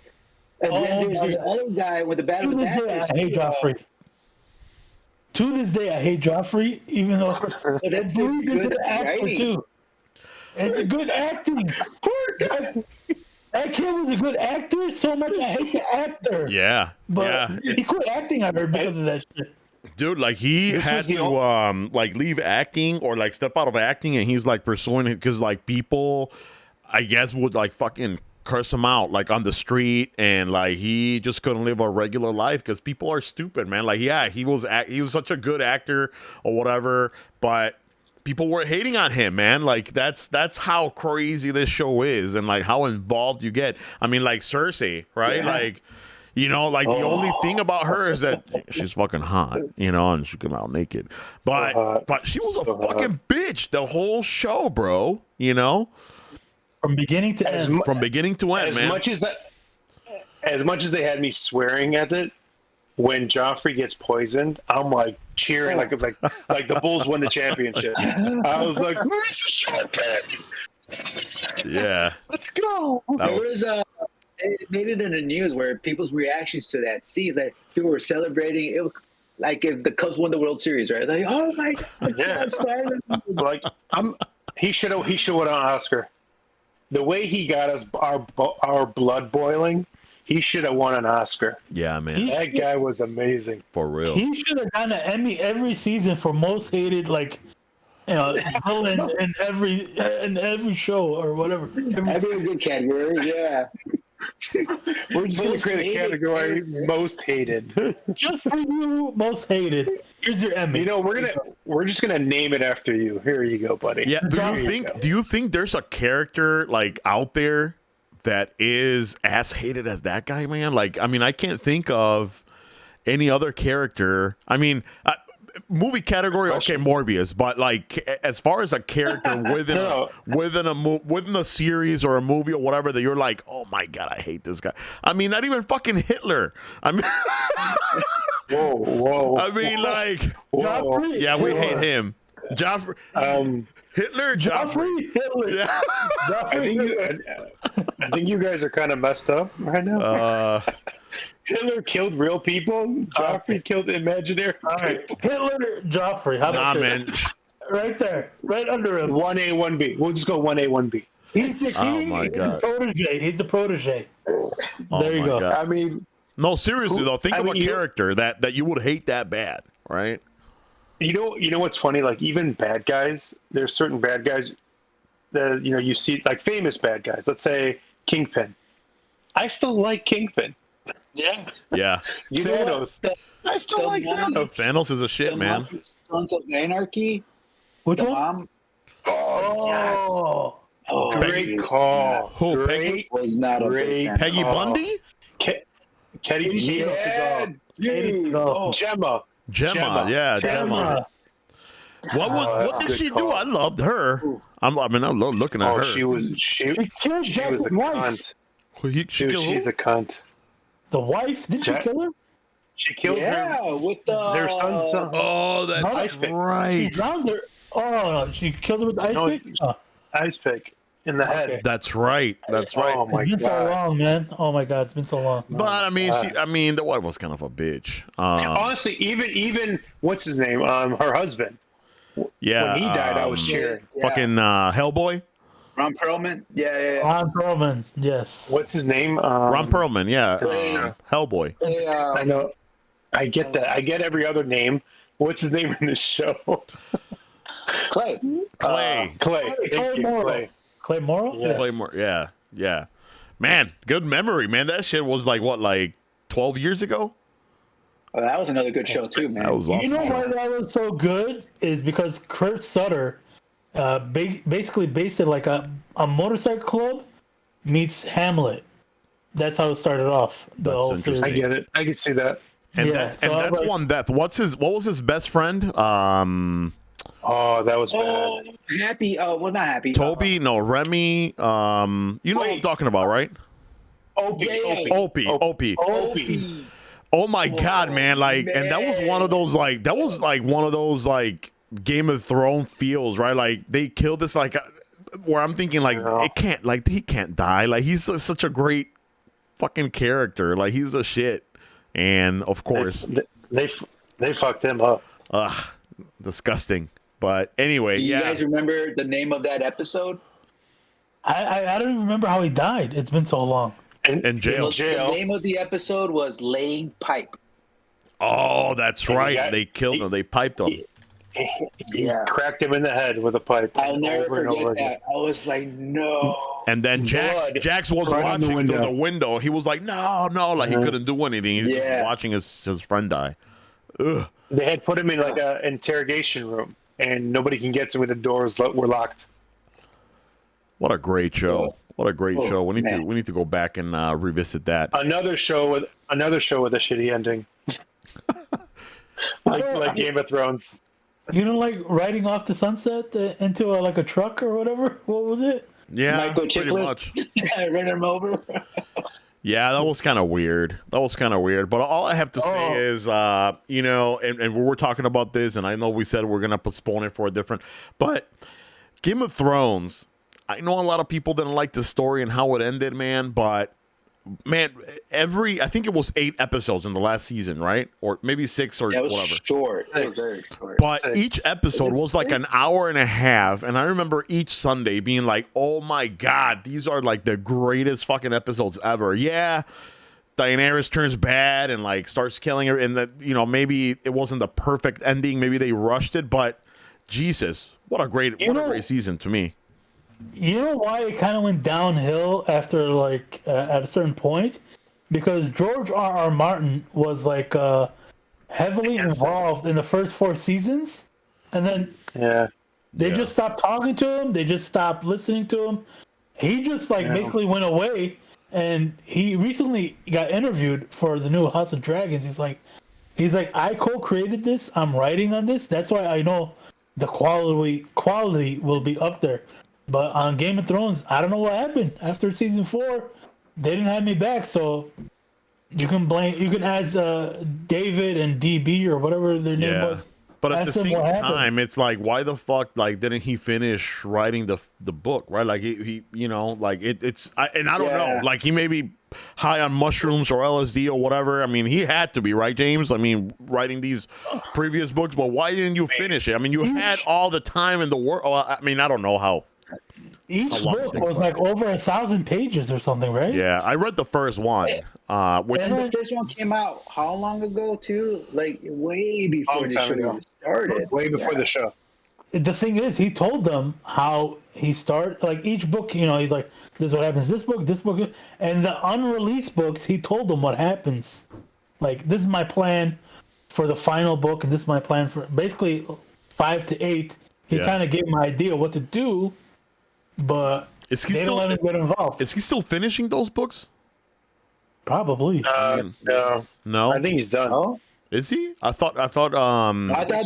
and then there's this other guy with the Battle of the Bastards. I hate Joffrey. To this day, I hate Joffrey, even though that's bleeds into good the actor writing. too. It's a good acting. That kid was a good actor. So much I hate the actor. Yeah, but he quit acting. I heard because of that shit. Dude, like he had to like leave acting or like step out of acting, and he's like pursuing it because like people, I guess, would like fucking curse him out like on the street, and like he just couldn't live a regular life because people are stupid, man. Like, yeah, he was such a good actor or whatever, but people were hating on him, man. Like that's how crazy this show is, and like how involved you get. I mean, like Cersei, right? Yeah. Like, the only thing about her is that she's fucking hot, and she come out naked. But she was a fucking bitch the whole show, bro. From beginning to end. From beginning to end, man. As much as they had me swearing at it, when Joffrey gets poisoned, I'm like cheering like the Bulls won the championship. I was like, "Where's the champion? Yeah, let's go." It made it in the news where people's reactions to that scene is that people were celebrating. It was like if the Cubs won the World Series, right? Like, oh my god, yeah. Like he should have won an Oscar. The way he got us our blood boiling, he should have won an Oscar. Yeah, man. That guy was amazing. For real. He should have gotten an Emmy every season for most hated, villain in every show or whatever. That's a good category, yeah. We're just going to create a category, most hated. Just for you, most hated. Here's your Emmy. We're just gonna name it after you. Here you go, buddy. Yeah. Do you think there's a character like out there that is as hated as that guy, man? Like, I mean, I can't think of any other character. I mean, movie category, okay, Morbius, but like as far as a character within a series or a movie or whatever that you're like, oh my god, I hate this guy. I mean, not even fucking Hitler. I mean, whoa. I mean, like, Joffrey, yeah, we hate him. Joffrey, Hitler, Joffrey, Hitler. Yeah. I think you guys are kind of messed up right now. Hitler killed real people. Joffrey killed imaginary. All right, Hitler, Joffrey. How about man? Right there, right under him. 1A, 1B. We'll just go 1A, 1B. He's the oh my god. Protege. He's the protege. Oh there you go. God. I mean, No, seriously though, think I of mean, a character that you would hate that bad, right? You know what's funny? Like even bad guys, there's certain bad guys that you see like famous bad guys. Let's say Kingpin. I still like Kingpin. Yeah. Yeah. You know what? Thanos. I still like mom- Thanos. Thanos is a shit, the man. mom from Sons of Anarchy. Which The one? mom Oh, oh, Great dude, call. Who, Great. was not a Great. big fan. Peggy Oh. Bundy? Katie Yeah, Katie dude. Seagal. Oh, Gemma, Gemma. yeah, Gemma. What that's a did good she do? call. I loved her. I love looking at Oh, her. she was She killed she Jack's was a wife. cunt. She Dude, killed she's who? a cunt. The wife? Did she Jack- kill her? She killed yeah, with the their son's son. Oh, that's Ice pick. She right. drowned her. Oh, no, she killed her with the ice No, pick? Oh, Ice pick in the Okay. head. That's right. That's right. Oh my it's been so god. long, man. Oh my god, it's been so long. But I mean, God. the wife was kind of a bitch. Honestly, even what's his name? Her husband. Yeah. When he died, I was cheering. Yeah. Fucking Hellboy. Ron Perlman. Yeah. Ron Perlman, yes. What's his name? Ron Perlman. Yeah. Yeah. Hellboy. Hey, I know. I get that. I get every other name. What's his name in this show? Clay. Clay. Clay. Clay Thank you, Morrow. Clay. Clay Morrow? Yes. Clay Moore. Yeah. Yeah. Man, good memory, man. That shit was like 12 years ago? Oh, that was another good show too, man. That was awesome. You know why that was so good is because Kurt Sutter basically based it like a motorcycle club meets Hamlet. That's how it started off. The That's whole series. I get it. I can see that. And Yeah, that's so I was that's like- one death. What was his best friend? Oh, that was bad. Oh, Happy. Oh, well, not Happy. Toby? No, Remy. You know what I'm Wait. talking about, right? Opie. Yeah, yeah. Opie. Opie. Opie. Oh my god, man! Like, and that was one of those Game of Thrones feels, right? Like they killed this where I'm thinking Yeah. it can't, he can't die. Like he's such a great fucking character. Like he's a shit, and of course, They fucked him up. disgusting. But anyway, Do you yeah. guys remember the name of that episode? I don't even remember how he died. It's been so long. In jail. The name of the episode was Laying Pipe. Oh, that's And he right. got- They killed him. They piped him. He Yeah. cracked him in the head with a pipe. I'll never over and over forget again. that. I was like, no. And then Blood Jax was right on the watching through window. the window. He was like, no, like he couldn't do anything. He's just Yeah. watching his friend die. Ugh. They had put him in like an interrogation room, and nobody can get to him. The doors were locked. What a great show! What a great Oh, show! We man. need to go back and revisit that. Another show with a shitty ending, like Game of Thrones. You don't like riding off the sunset into like a truck or whatever? What was it? Yeah, Michael pretty Chiklis. much. I ran him over. Yeah, that was kind of weird. But all I have to say is, and we're talking about this, and I know we said we're gonna postpone it for a different, but Game of Thrones. I know a lot of people didn't like the story and how it ended, man. But man, I think it was 8 episodes in the last season, right? Or maybe 6 or That was whatever. short. It was 6. very short. But 6. each episode was like an hour and a half, and I remember each Sunday being like, "Oh my god, these are like the greatest fucking episodes ever." Yeah, Daenerys turns bad and like starts killing her, and that maybe it wasn't the perfect ending. Maybe they rushed it, but Jesus, what a great season to me. You know why it kind of went downhill after like at a certain point? Because George R.R. Martin was like heavily involved in the first 4 seasons, and then Yeah, they just stopped talking to him. They just stopped listening to him. He just basically went away, and he recently got interviewed for the new House of Dragons. He's like, I co-created this. I'm writing on this. That's why I know the quality will be up there. But on Game of Thrones, I don't know what happened after season 4. They didn't have me back, so you can ask David and DB or whatever their name was. But at Ask the them same what happened. time, it's like, why the fuck, didn't he finish writing the book, right? Like he it's I don't know, like he may be high on mushrooms or LSD or whatever. I mean, he had to be, right, James? I mean, writing these previous books, but why didn't you finish it? I mean, you had all the time in the world. I mean, I don't know how. Each How long book it takes was to like write. over 1,000 pages or something, right? Yeah, I read the first one, which And the first one came out how long ago too? Like way before Long the time show ago. even started. Way before Yeah. the show. The thing is, he told them how he started. Like each book, he's like, "This is what happens. This book," and the unreleased books, he told them what happens. Like, this is my plan for the final book, and this is my plan for basically 5 to 8. He Yeah. kind of gave him an idea what to do, but is he they still don't let him get involved. is he still finishing those books? Probably. No. No, I think he's done. Oh, is he? I thought. I thought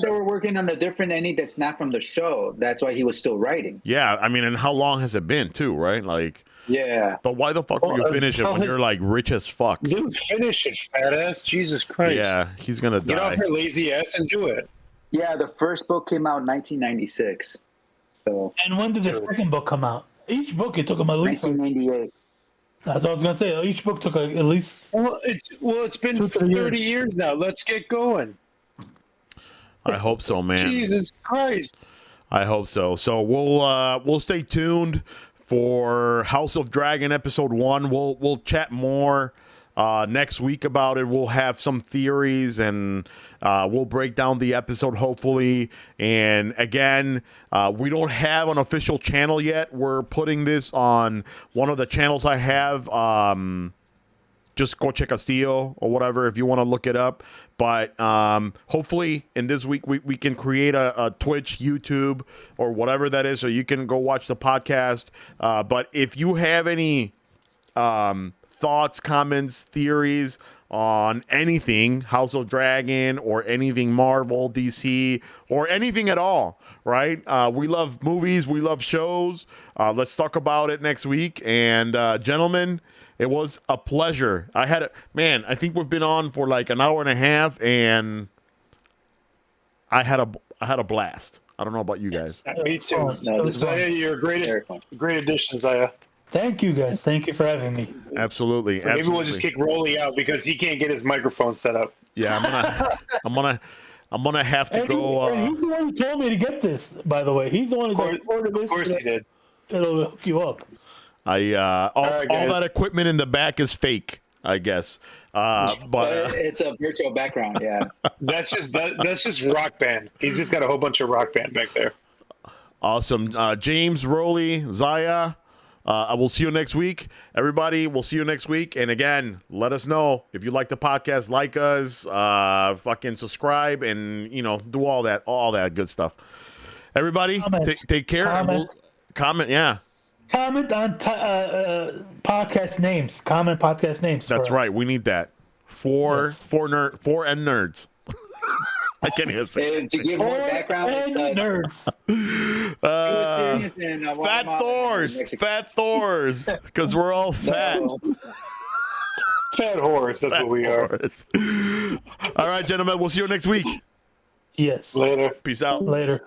they were working on a different ending that's not from the show. That's why he was still writing. Yeah, I mean, and how long has it been too? Right, like. Yeah. But why the fuck would you finish it when you're like rich as fuck? Dude, finish it, fat ass. Jesus Christ. Yeah, he's gonna Get off die. your lazy ass and do it. Yeah, the first book came out in 1996. So And when did the second book come out? Each book, it took him at least. 1998. That's what I was gonna say. Each book took at least. Well, it's been 2 to 3 30 years now. Let's get going. I hope so, man. Jesus Christ. I hope so. So we'll stay tuned for House of Dragon episode 1. We'll chat more next week about it. We'll have some theories and we'll break down the episode hopefully. And again, we don't have an official channel yet. We're putting this on one of the channels I have. Just go check Castillo or whatever if you want to look it up. But hopefully in this week we can create a Twitch, YouTube, or whatever that is so you can go watch the podcast. But if you have any thoughts, comments, theories on anything, House of Dragon or anything Marvel, DC, or anything at all, right? We love movies. We love shows. Let's talk about it next week. And gentlemen, it was a pleasure. I think we've been on for like an hour and a half, and I had a blast. I don't know about you guys. Me too. No, this Zaya, one. you're a great addition, Zaya. Thank you, guys. Thank you for having me. Absolutely. Maybe we'll just kick Rolly out because he can't get his microphone set up. Yeah, I'm gonna have to And go. he's the one who told me to get this. By the way, he's the one who's like, "Order this." Of course he did. It'll hook you up. All right, guys. that equipment in the back is fake, I guess. But It's a virtual background, yeah. That's just Rock Band. He's just got a whole bunch of Rock Band back there. awesome, James, Rolly, Zaya. I will see you next week, everybody. We'll see you next week. And again, let us know if you like the podcast. Like us, fucking subscribe, and do all that good stuff. Everybody, take care. Comment, yeah. Comment on podcast names. Comment podcast names. That's right. We need that. For nerds. I can't even say And to give more background, And nerds. Fat Thors, because we're all fat. Fat horse, that's what we are. All right, gentlemen, we'll see you next week. Yes. Later. Peace out. Later.